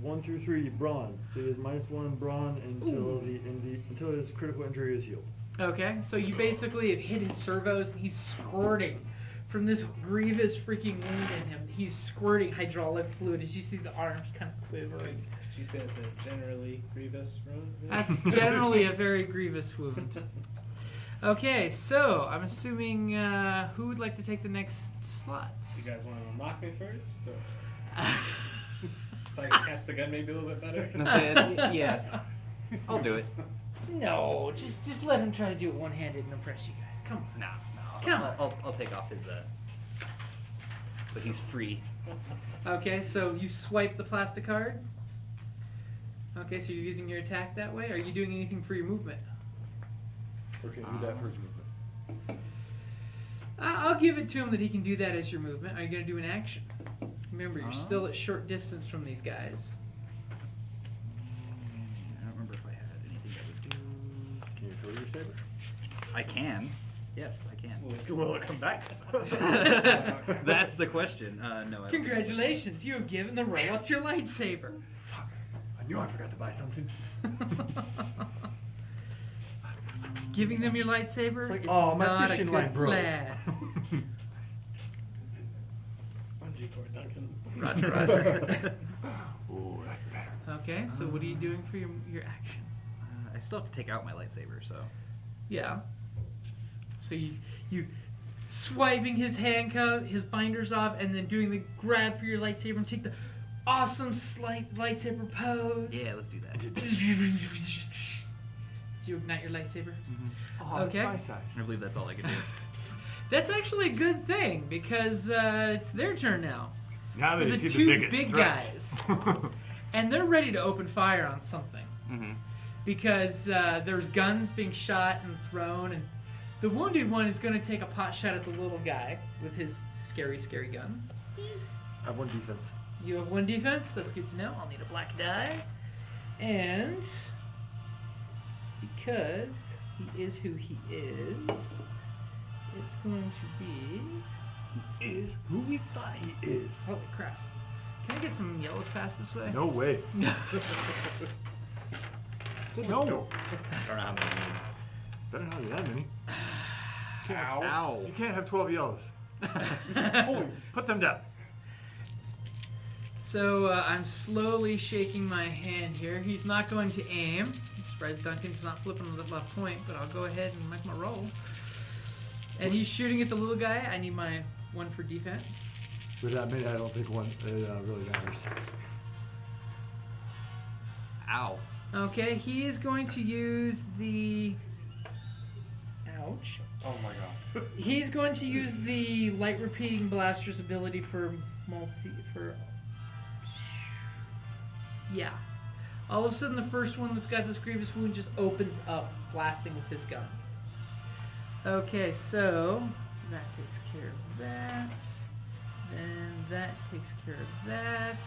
1 through 3. Brawn. So he has -1 brawn until his critical injury is healed. Okay, so you basically have hit his servos and he's squirting from this grievous freaking wound in him. He's squirting hydraulic fluid as you see the arms kind of quivering. Did you say it's a generally grievous wound? That's generally a very grievous wound. Okay, so I'm assuming who would like to take the next slot? You guys want to unlock me first? Or... so I can catch the gun maybe a little bit better? Yeah. I'll do it. No, just let him try to do it one-handed and impress you guys. Come on. No. Come on. I'll take off his. So he's free. Okay, so you swipe the plastic card. Okay, so you're using your attack that way. Are you doing anything for your movement? Or can you do that for his movement? I'll give it to him that he can do that as your movement. Are you going to do an action? Remember, you're still at short distance from these guys. I don't remember if I had anything that would do. Can you throw your saber? I can. Yes, I can. Will it come back? That's the question. No, I don't. Congratulations, you have given the robots your lightsaber. Fuck. I knew I forgot to buy something. Giving them your lightsaber It's like, is oh, my not a fishing good line broke. plan. Bungee cord, Duncan. Roger. Ooh, that's better. Okay, so what are you doing for your action? I still have to take out my lightsaber, so. Yeah. So you swiping his handcuff, his binders off, and then doing the grab for your lightsaber and take the awesome slight lightsaber pose. Yeah, let's do that. So you ignite your lightsaber. Oh, Okay. that's my size. I believe that's all I can do. That's actually a good thing because it's their turn now. Now that For you the see two the biggest big threats. guys. And they're ready to open fire on something. Mm-hmm. Because there's guns being shot and thrown, and the wounded one is going to take a pot shot at the little guy with his scary, scary gun. I have one defense. You have one defense. That's good to know. I'll need a black die. And because he is who he is, it's going to be... He is who we thought he is. Holy crap. Can I get some yellows passed this way? No way. No. Said no. I don't know how many you need. Better not be that many. Ow. You can't have 12 yellows. Holy. Put them down. So I'm slowly shaking my hand here. He's not going to aim. Surprise, Duncan's not flipping on the left point, but I'll go ahead and make my roll. And he's shooting at the little guy. I need my one for defense. With that many, I don't think one really matters. Ow. Okay, he is going to use the... Ouch. Oh my god. He's going to use the light repeating blaster's ability for yeah. All of a sudden, the first one that's got this grievous wound just opens up, blasting with his gun. Okay, so that takes care of that. Then that takes care of that.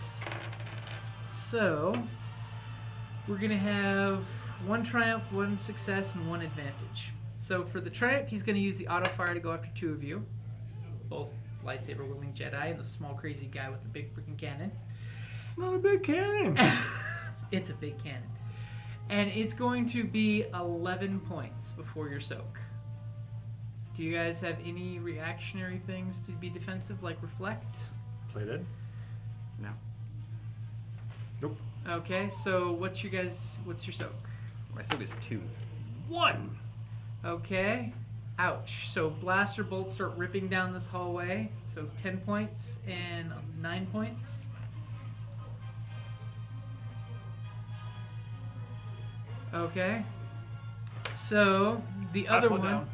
So we're gonna have one triumph, one success, and one advantage. So for the triumph, he's going to use the auto fire to go after two of you, both lightsaber wielding Jedi and the small crazy guy with the big freaking cannon. It's not a big cannon. It's a big cannon, and it's going to be 11 points before your soak. Do you guys have any reactionary things to be defensive, like reflect? Play dead? No. Nope. Okay, so what's your soak? My soak is 2. 1. Okay. Ouch. So blaster bolts start ripping down this hallway. So 10 points and 9 points. Okay. So the other one...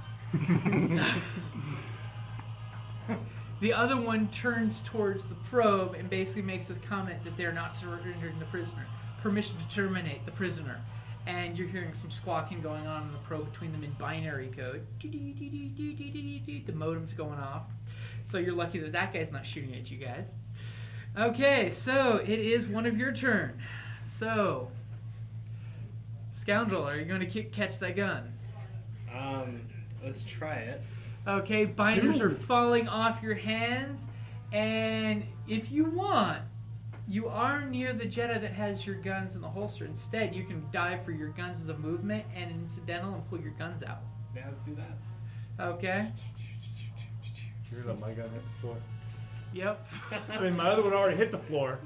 The other one turns towards the probe and basically makes this comment that they're not surrendering the prisoner. Permission to terminate the prisoner. And you're hearing some squawking going on in the probe between them in binary code. The modem's going off. So you're lucky that that guy's not shooting at you guys. Okay, so it is one of your turn. So, Scoundrel, are you going to catch that gun? Let's try it. Okay, binders are falling off your hands. And if you want, you are near the Jedi that has your guns in the holster. Instead, you can dive for your guns as a movement and an incidental and pull your guns out. Yeah, let's do that. Okay. Here's let my gun hit the floor. Yep. I mean, my other one already hit the floor.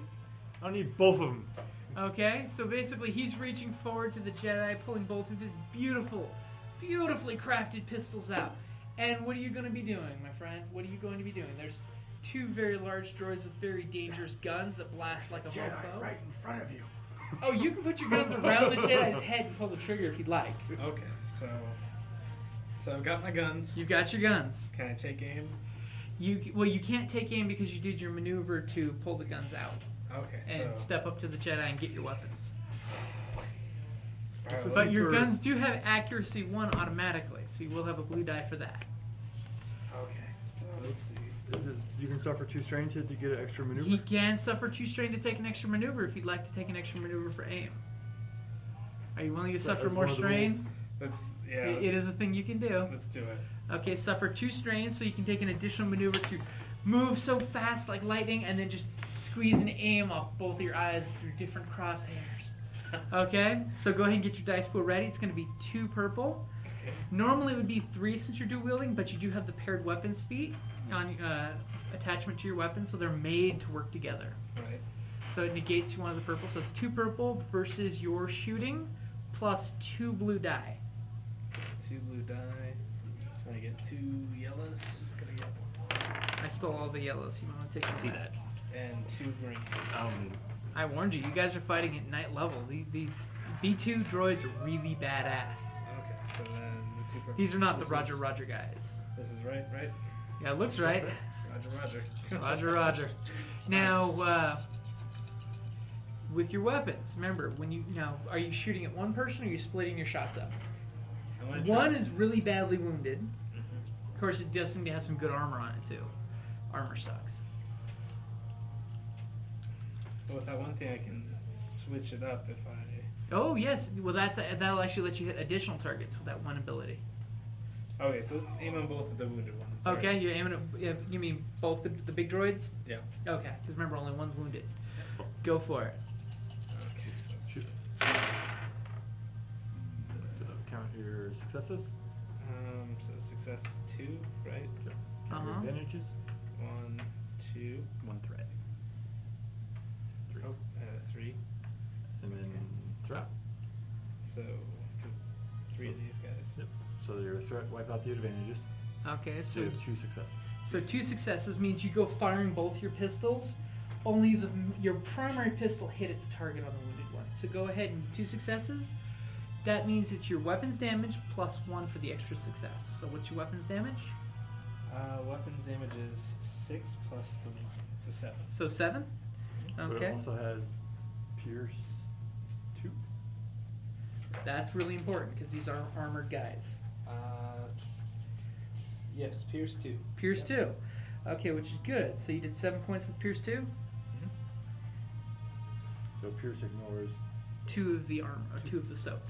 I don't need both of them. Okay, so basically he's reaching forward to the Jedi, pulling both of his beautifully crafted pistols out. And what are you going to be doing, my friend? What are you going to be doing? There's two very large droids with very dangerous guns that blast like a Jedi mofo. right in front of you. Oh, you can put your guns around the Jedi's head and pull the trigger if you'd like. Okay, so I've got my guns. You've got your guns. Can I take aim? You can't take aim because you did your maneuver to pull the guns out Okay, and so step up to the Jedi and get your weapons. Alright, But your guns do have accuracy 1 automatically, so you will have a blue die for that. okay, so let's see. You can suffer 2 strain to get an extra maneuver. He can suffer 2 strain to take an extra maneuver if you'd like to take an extra maneuver for aim. Are you willing to suffer that's more one of the strain? It It is a thing you can do. Let's do it. Okay, suffer 2 strain so you can take an additional maneuver to move so fast like lightning and then just squeeze and aim off both of your eyes through different crosshairs. Okay, so go ahead and get your dice pool ready. It's going to be 2 purple. Okay. Normally it would be 3 since you're dual wielding, but you do have the paired weapons feat on attachment to your weapon, so they're made to work together. Right. So it negates one of the purple. So it's 2 purple versus your shooting plus 2 blue die. 2 blue die. Can I get 2 yellows? Can I get I stole all the yellows. You want to take some See of that? and 2 green? I warned you. You guys are fighting at night level. These B2 droids are really badass. Okay, so then the 2 purple. These are not the This Roger is- Roger guys. This is right? Yeah, it looks right. Roger. Roger Roger. Now, with your weapons, remember are you shooting at one person or are you splitting your shots up? I'm gonna One try- is really badly wounded. Of course, it does seem to have some good armor on it too. Armor sucks. Well, with that one thing, I can switch it up if I. Oh yes, well that'll actually let you hit additional targets with that one ability. Okay, so let's aim on both of the wounded ones. Okay, Alright. you're aiming at, you mean both the big droids? Yeah. Okay, because remember only one's wounded. Go for it. Okay, let's Shoot. So count your successes. So success 2, right? Count your Uh-huh. advantages. 1, 2, 1 threat. 3. 3. And then threat. So 3 of these guys. Yep. So your threat wipe out the advantages. Okay, So so you have 2 successes. so 2 successes means you go firing both your pistols. Only your primary pistol hit its target on the wounded one. So go ahead and 2 successes. That means it's your weapons damage plus 1 for the extra success. So what's your weapons damage? Weapons damage is 6 plus the 1, so 7. So 7? But it Okay. also has Pierce 2. That's really important because these are armored guys. Yes, Pierce 2. Pierce 2. Okay, which is good. So you did 7 points with Pierce 2? So Pierce ignores 2 of the armor, or 2 of the soak,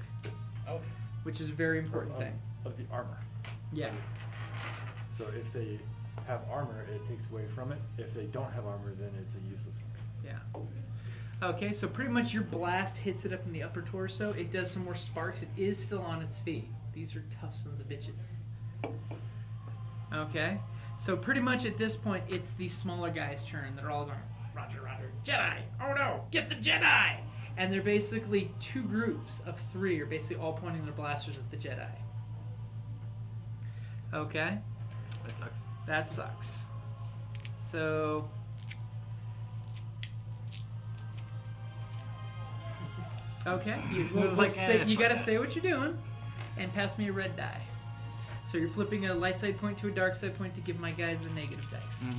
Okay. which is a very important of, thing. of the armor. Yeah. So if they have armor, it takes away from it. If they don't have armor, then it's a useless function. Yeah. Okay, so pretty much your blast hits it up in the upper torso. It does some more sparks. It is still on its feet. These are tough sons of bitches. Okay, so pretty much at this point, it's the smaller guy's turn. They're all going, Roger, Roger, Jedi! Oh no, get the Jedi! And they're basically 2 groups of 3 are basically all pointing their blasters at the Jedi. Okay, That sucks. that sucks. So... Okay, you gotta say what you're doing, and pass me a red die. So you're flipping a light side point to a dark side point to give my guys a negative dice.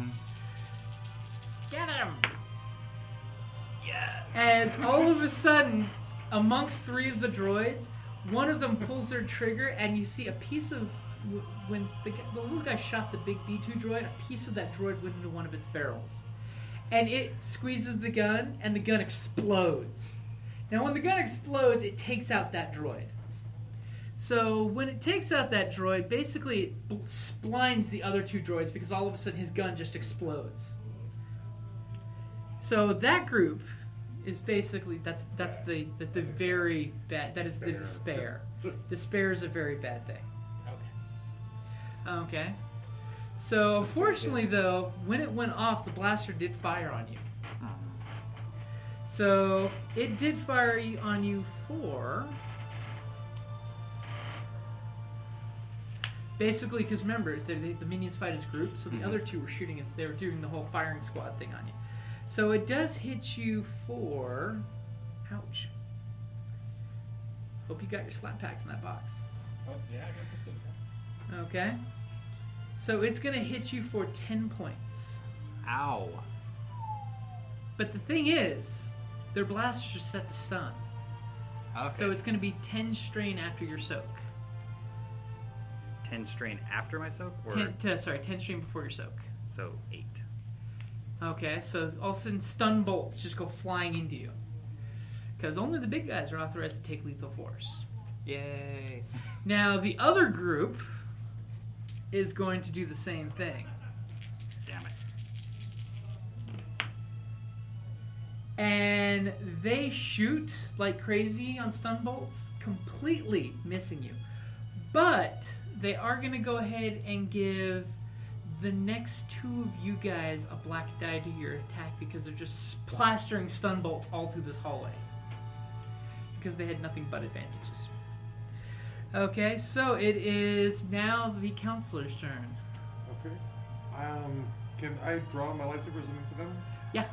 Get him! Yes. As all of a sudden, amongst 3 of the droids, one of them pulls their trigger, and you see a piece of when the little guy shot the big B2 droid, a piece of that droid went into one of its barrels, and it squeezes the gun, and the gun explodes. Now, when the gun explodes, it takes out that droid. So when it takes out that droid, basically it splints the other 2 droids because all of a sudden his gun just explodes. So that group is basically that's the very bad. That is the despair. Despair is a very bad thing. Okay. So unfortunately, though, when it went off, the blaster did fire on you. So it did fire on you for. Basically, because remember, the minions fight as groups, so the other 2 were shooting. They were doing the whole firing squad thing on you. So it does hit you for Ouch. Hope you got your slap packs in that box. Oh, yeah, I got the syntax. Okay. So it's going to hit you for 10 points. Ow. But the thing is, their blasters are set to stun. Okay. So it's going to be 10 strain after your soak. 10 strain after my soak? Or 10 strain before your soak. So 8. Okay, so all of a sudden stun bolts just go flying into you. Because only the big guys are authorized to take lethal force. Yay. Now, the other group is going to do the same thing. Damn it. And they shoot like crazy on stun bolts, completely missing you. But they are going to go ahead and give the next 2 of you guys a black die to your attack because they're just plastering stun bolts all through this hallway. Because they had nothing but advantages. Okay, so it is now the counselor's turn. Okay. Can I draw my lightsaber as an incidental? Yeah.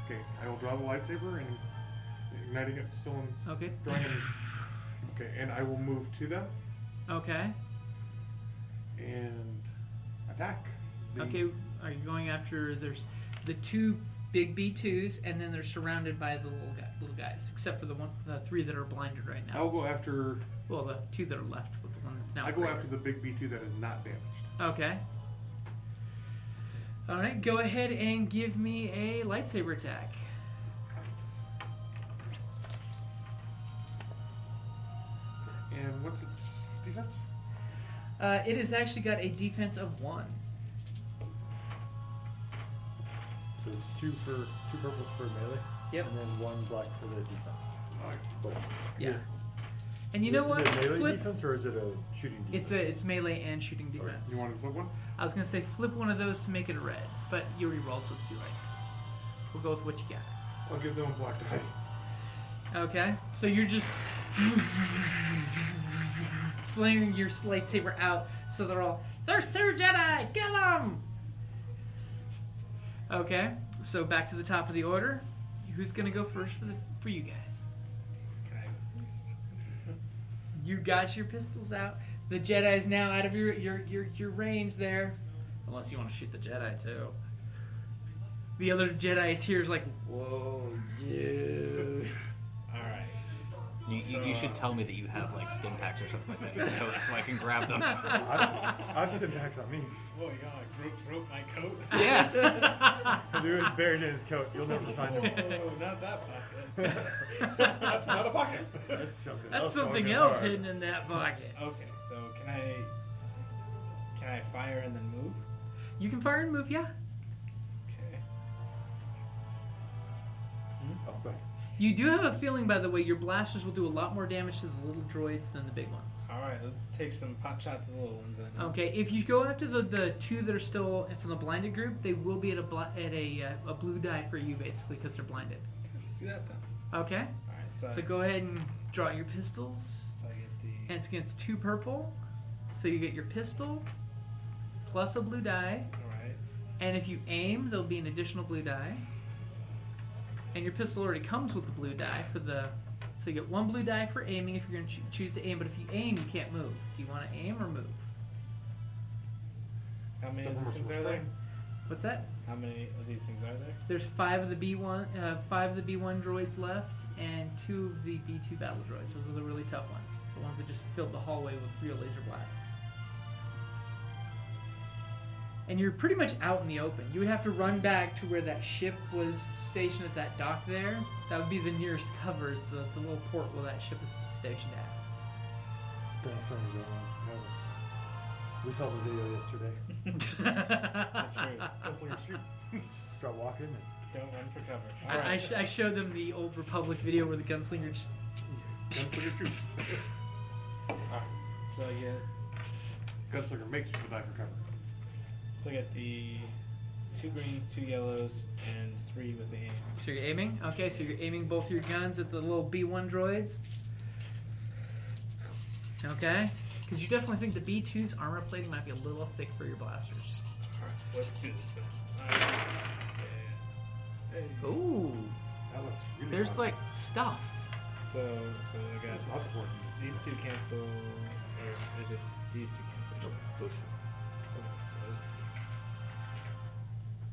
Okay, I will draw the lightsaber and igniting it still in. Okay. Drawing it. Okay, and I will move to them Okay. and attack. Okay, are you going after, there's the 2 big B2s, and then they're surrounded by the little guys, except for the 3 that are blinded right now. I'll go after. Well, the 2 that are left with the one that's now I go greater. after the big B2 that is not damaged. Okay. All right, go ahead and give me a lightsaber attack. And what's its defense? It has actually got a defense of 1. So it's 2 purples for melee. Yep. And then 1 black for the defense. Alright. Cool. Yeah. And you know what? Is it melee Flip. defense or is it a shooting defense? It's melee and shooting defense. You want to flip one? I was gonna say flip one of those to make it a red, but you already rolled, so it's too late. We'll go with what you got. I'll give them black dice. Okay, so you're just flaring your lightsaber out, so they're all, there's 2 Jedi, get them! Okay, so back to the top of the order. Who's gonna go first for you guys? Can I go first? You got your pistols out. The Jedi is now out of your range there, unless you want to shoot the Jedi too. The other Jedi is here is like, whoa, dude. Alright. You should tell me that you have like stim packs or something like that in your coat so I can grab them. I've stim packs on me. Oh, you got like rope my coat? Yeah. If it was buried in his coat, you'll never find him. Oh, not that pocket. That's not a pocket. That's something That's else. something fucking else hard. hidden in that pocket. Okay, so can I fire and then move? You can fire and move, yeah. Okay. Oh, go ahead. You do have a feeling, by the way, your blasters will do a lot more damage to the little droids than the big ones. Alright, let's take some pot shots at the little ones then. Okay, if you go after the 2 that are still from the blinded group, they will be at a blue die for you, basically, because they're blinded. Let's do that then. Okay, Alright, so go ahead and draw your pistols. So I get And it's against 2 purple, so you get your pistol plus a blue die. Alright. And if you aim, there'll be an additional blue die. And your pistol already comes with the blue die for the. So you get 1 blue die for aiming if you're going to choose to aim. But if you aim, you can't move. Do you want to aim or move? How many of these things are there? What's that? How many of these things are there? There's 5 of the B1, 5 of the B1 droids left, and 2 of the B2 battle droids. Those are the really tough ones, the ones that just filled the hallway with real laser blasts. And you're pretty much out in the open. You would have to run back to where that ship was stationed at that dock there. That would be the nearest cover, is the little port where that ship is stationed at. Gunslingers don't run for cover. We saw the video yesterday. That's the truth. Gunslingers shoot. Start walking and Don't run for cover. I showed them the old Republic video where the gunslinger just... Gunslinger troops. Alright, so I get Gunslinger makes people die for cover. So I get the 2 greens, 2 yellows, and 3 with the aim. So you're aiming? Okay, so you're aiming both your guns at the little B1 droids. Okay? Because you definitely think the B2's armor plating might be a little thick for your blasters. Alright, let's do this then. Hey. Ooh. That looks Really There's not. like stuff. So I got There's lots of working. these two cancel. Or is it these two cancel? Those Okay, so those two.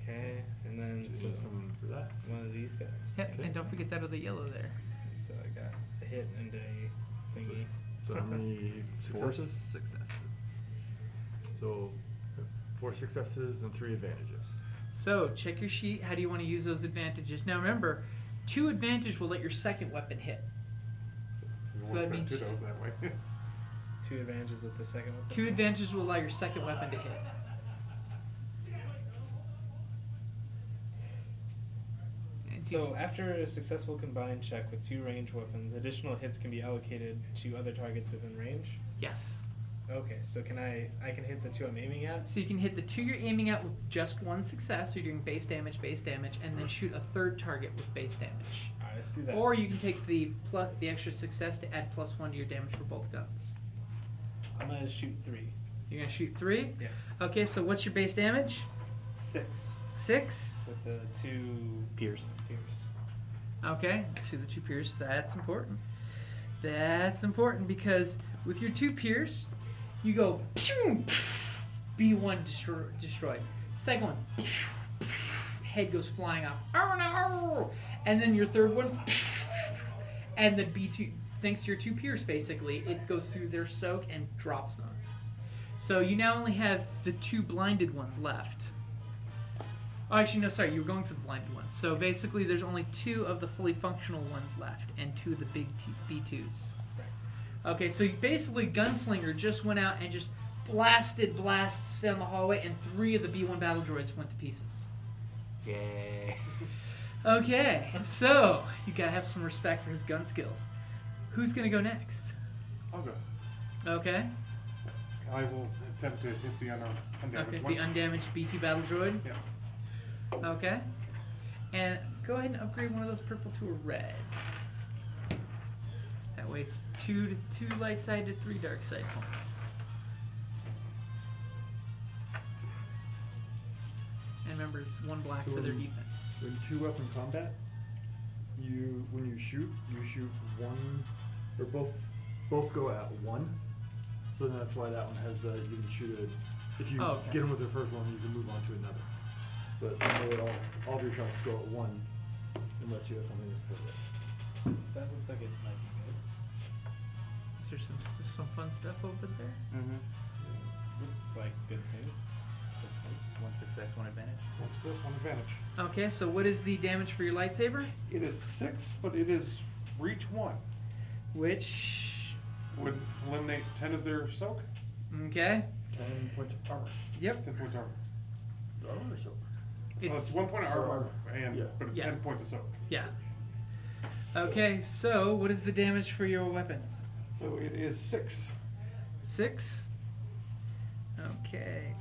Okay, and then two. so Someone for that. one of these guys. Yep, and don't forget that other yellow there. So I got a hit and a thingy. So how many successes? Successes. So 4 successes and 3 advantages. So check your sheet. How do you want to use those advantages? Now remember, 2 advantage will let your second weapon hit. You So won't that put means- 2 those that way. 2 advantages of the second one. 2 advantages will allow your second weapon to hit. And So after a successful combined check with 2 ranged weapons, additional hits can be allocated to other targets within range. yes. Okay, so I can hit the 2 I'm aiming at. So you can hit the 2 you're aiming at with just 1 success. So you're doing base damage, and then shoot a third target with base damage. All right, let's do that. Or you can take the extra success to add +1 to your damage for both guns. I'm gonna shoot 3. You're gonna shoot 3. Yeah. Okay. So what's your base damage? 6 6. with the 2 Pierce. Okay. See the 2 pierce. That's important. That's important because with your 2 pierce, you go pew, B1 destroyed. Second one, head goes flying off. Oh no! And then your third one, and then B2, thanks to your 2 pierce, basically, it goes through their soak and drops them. So you now only have the 2 blinded ones left. Oh, actually, no, sorry, you were going for the blinded ones. So basically, there's only 2 of the fully functional ones left, and 2 of the big B2s. Okay, so basically, Gunslinger just went out and just blasted blasts down the hallway, and 3 of the B1 battle droids went to pieces. Yay. Okay, so you gotta have some respect for his gun skills. Who's gonna go next? I'll go. Okay, I will attempt to hit the undamaged okay, one. the undamaged B2 battle droid. Yeah. Okay, and go ahead and upgrade one of those purple to a red. That way it's 2 light side to 3 dark side points. And remember, it's 1 black So for their when- defense. In 2-weapon combat, when you shoot one, or both go at 1. So then that's why that one has the, you can shoot it. If you Oh, okay. get them with the first one, you can move on to another. But you know that all of your shots go at 1, unless you have something to split it. That looks like it might be good. Is there some fun stuff over there? Mm-hmm. Looks like good things. 1 success, 1 advantage. One success, 1 advantage. Okay, so what is the damage for your lightsaber? It is 6, but it is reach 1. Which, Would eliminate 10 of their soak. okay, 10 points of armor. yep, 10 points of armor. Armor or silver? It's 1 point of armor, Yeah. but it's Yeah. 10 points of soak. yeah. Okay, so what is the damage for your weapon? So it is 6. 6. Okay.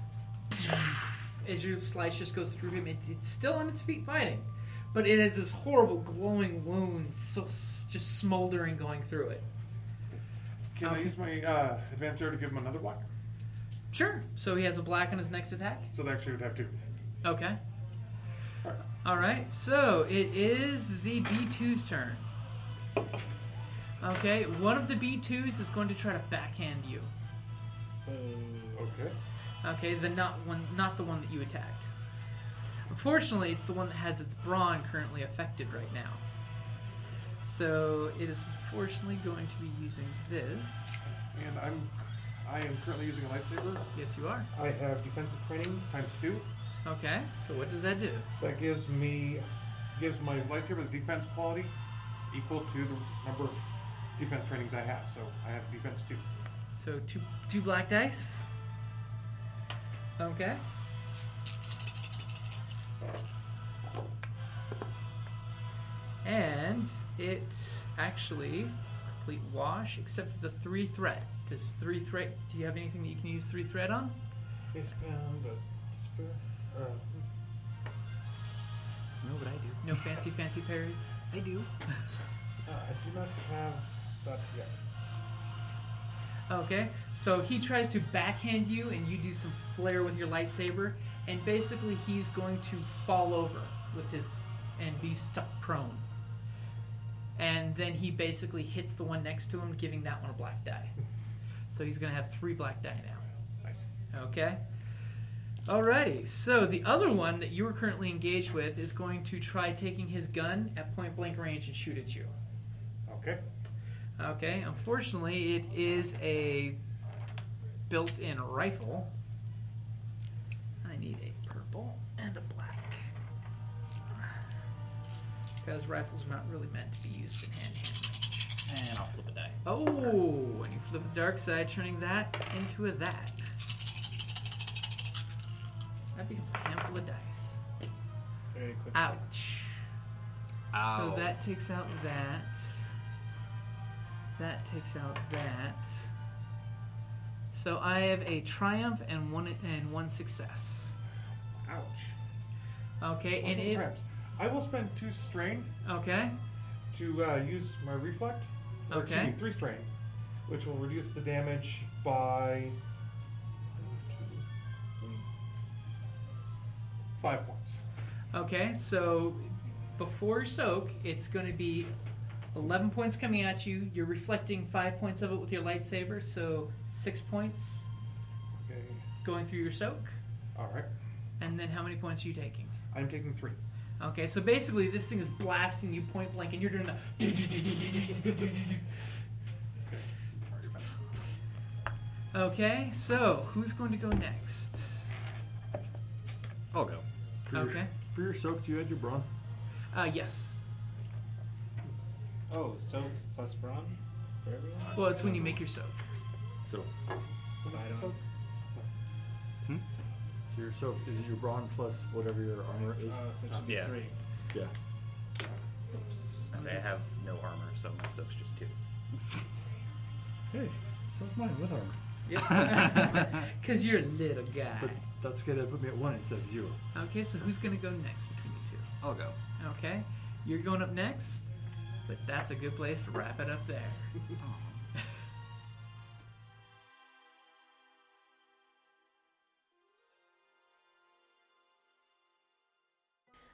As your slice just goes through him, it's still on its feet fighting, but it has this horrible glowing wound, just smoldering going through it. Can I use my advantage there to give him another block? Sure. So he has a black on his next attack. So they actually would have 2. Okay. Alright. All right. So it is the B2's turn. Okay. One of the B2s is going to try to backhand you. Okay. Okay. Not the one that you attacked. Unfortunately, it's the one that has its brawn currently affected right now. So it is unfortunately going to be using this. And I am currently using a lightsaber. Yes, you are. I have defensive training ×2. Okay. So what does that do? That gives my lightsaber the defense quality equal to the number of defense trainings I have. So I have defense 2. So two black dice. Okay. And it actually complete wash except for the 3 threat. Does 3 threat? Do you have anything that you can use 3 threat on? Face pound, spear. No, but I do. No fancy parries. I do. I do not have that yet. Okay, so he tries to backhand you, and you do some flare with your lightsaber, and basically he's going to fall over with his and be stuck prone. and then he basically hits the one next to him, giving that one a black die. So he's going to have 3 black die now. Nice. Okay? Alrighty, so the other one that you are currently engaged with is going to try taking his gun at point blank range and shoot at you. Okay. Okay, unfortunately, it is a built-in rifle. I need a purple and a black. Because rifles are not really meant to be used in hand-to-hand range. And I'll flip a die. Oh, and you flip the dark side, turning that into a that. That becomes a handful of dice. Very quick. Ouch. Ow. So that takes out that. That takes out that. So I have a triumph and one success. Ouch. Okay, Also, and it. perhaps, I will spend 2 strain Okay. to use my reflect. Or, Okay. Excuse me, 3 strain, which will reduce the damage by 5 points. Okay, so before soak, it's going to be 11 points coming at you. You're reflecting 5 points of it with your lightsaber, so 6 points Okay. going through your soak. All right. And then how many points are you taking? I'm taking 3. Okay, so basically this thing is blasting you point blank, and you're doing the. Okay, so who's going to go next? I'll go. Okay. For your soak, do you add your brawn? Yes. Oh, soak plus brawn for everyone? Well, it's when you make your soak. So, So I don't- So, so your soak, is it your brawn plus whatever your armor is? Oh, so it should be Yeah. 3. Yeah. Oops. I say I have no armor, so my soak's just 2. Hey, so is mine with armor. Because you're a little guy. But that's okay, that put me at 1 instead of 0. Okay, so who's going to go next between you two? I'll go. Okay, you're going up next, but that's a good place to wrap it up there.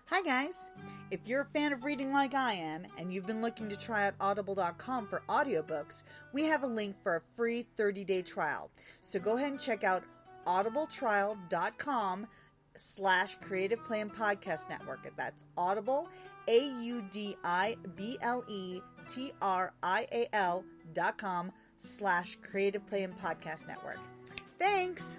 Hi guys! If you're a fan of reading like I am, and you've been looking to try out audible.com for audiobooks, we have a link for a free 30-day trial. So go ahead and check out audibletrial.com/Creative Play and Podcast Network. That's Audible, audibletrial.com/Creative Play and Podcast Network. Thanks!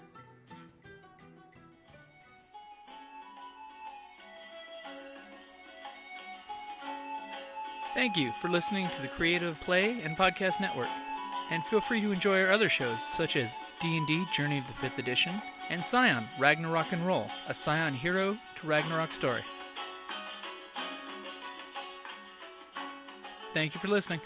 Thank you for listening to the Creative Play and Podcast Network. And feel free to enjoy our other shows, such as D&D Journey of the 5th Edition and Scion Ragnarok and Roll, a Scion hero to Ragnarok story. Thank you for listening.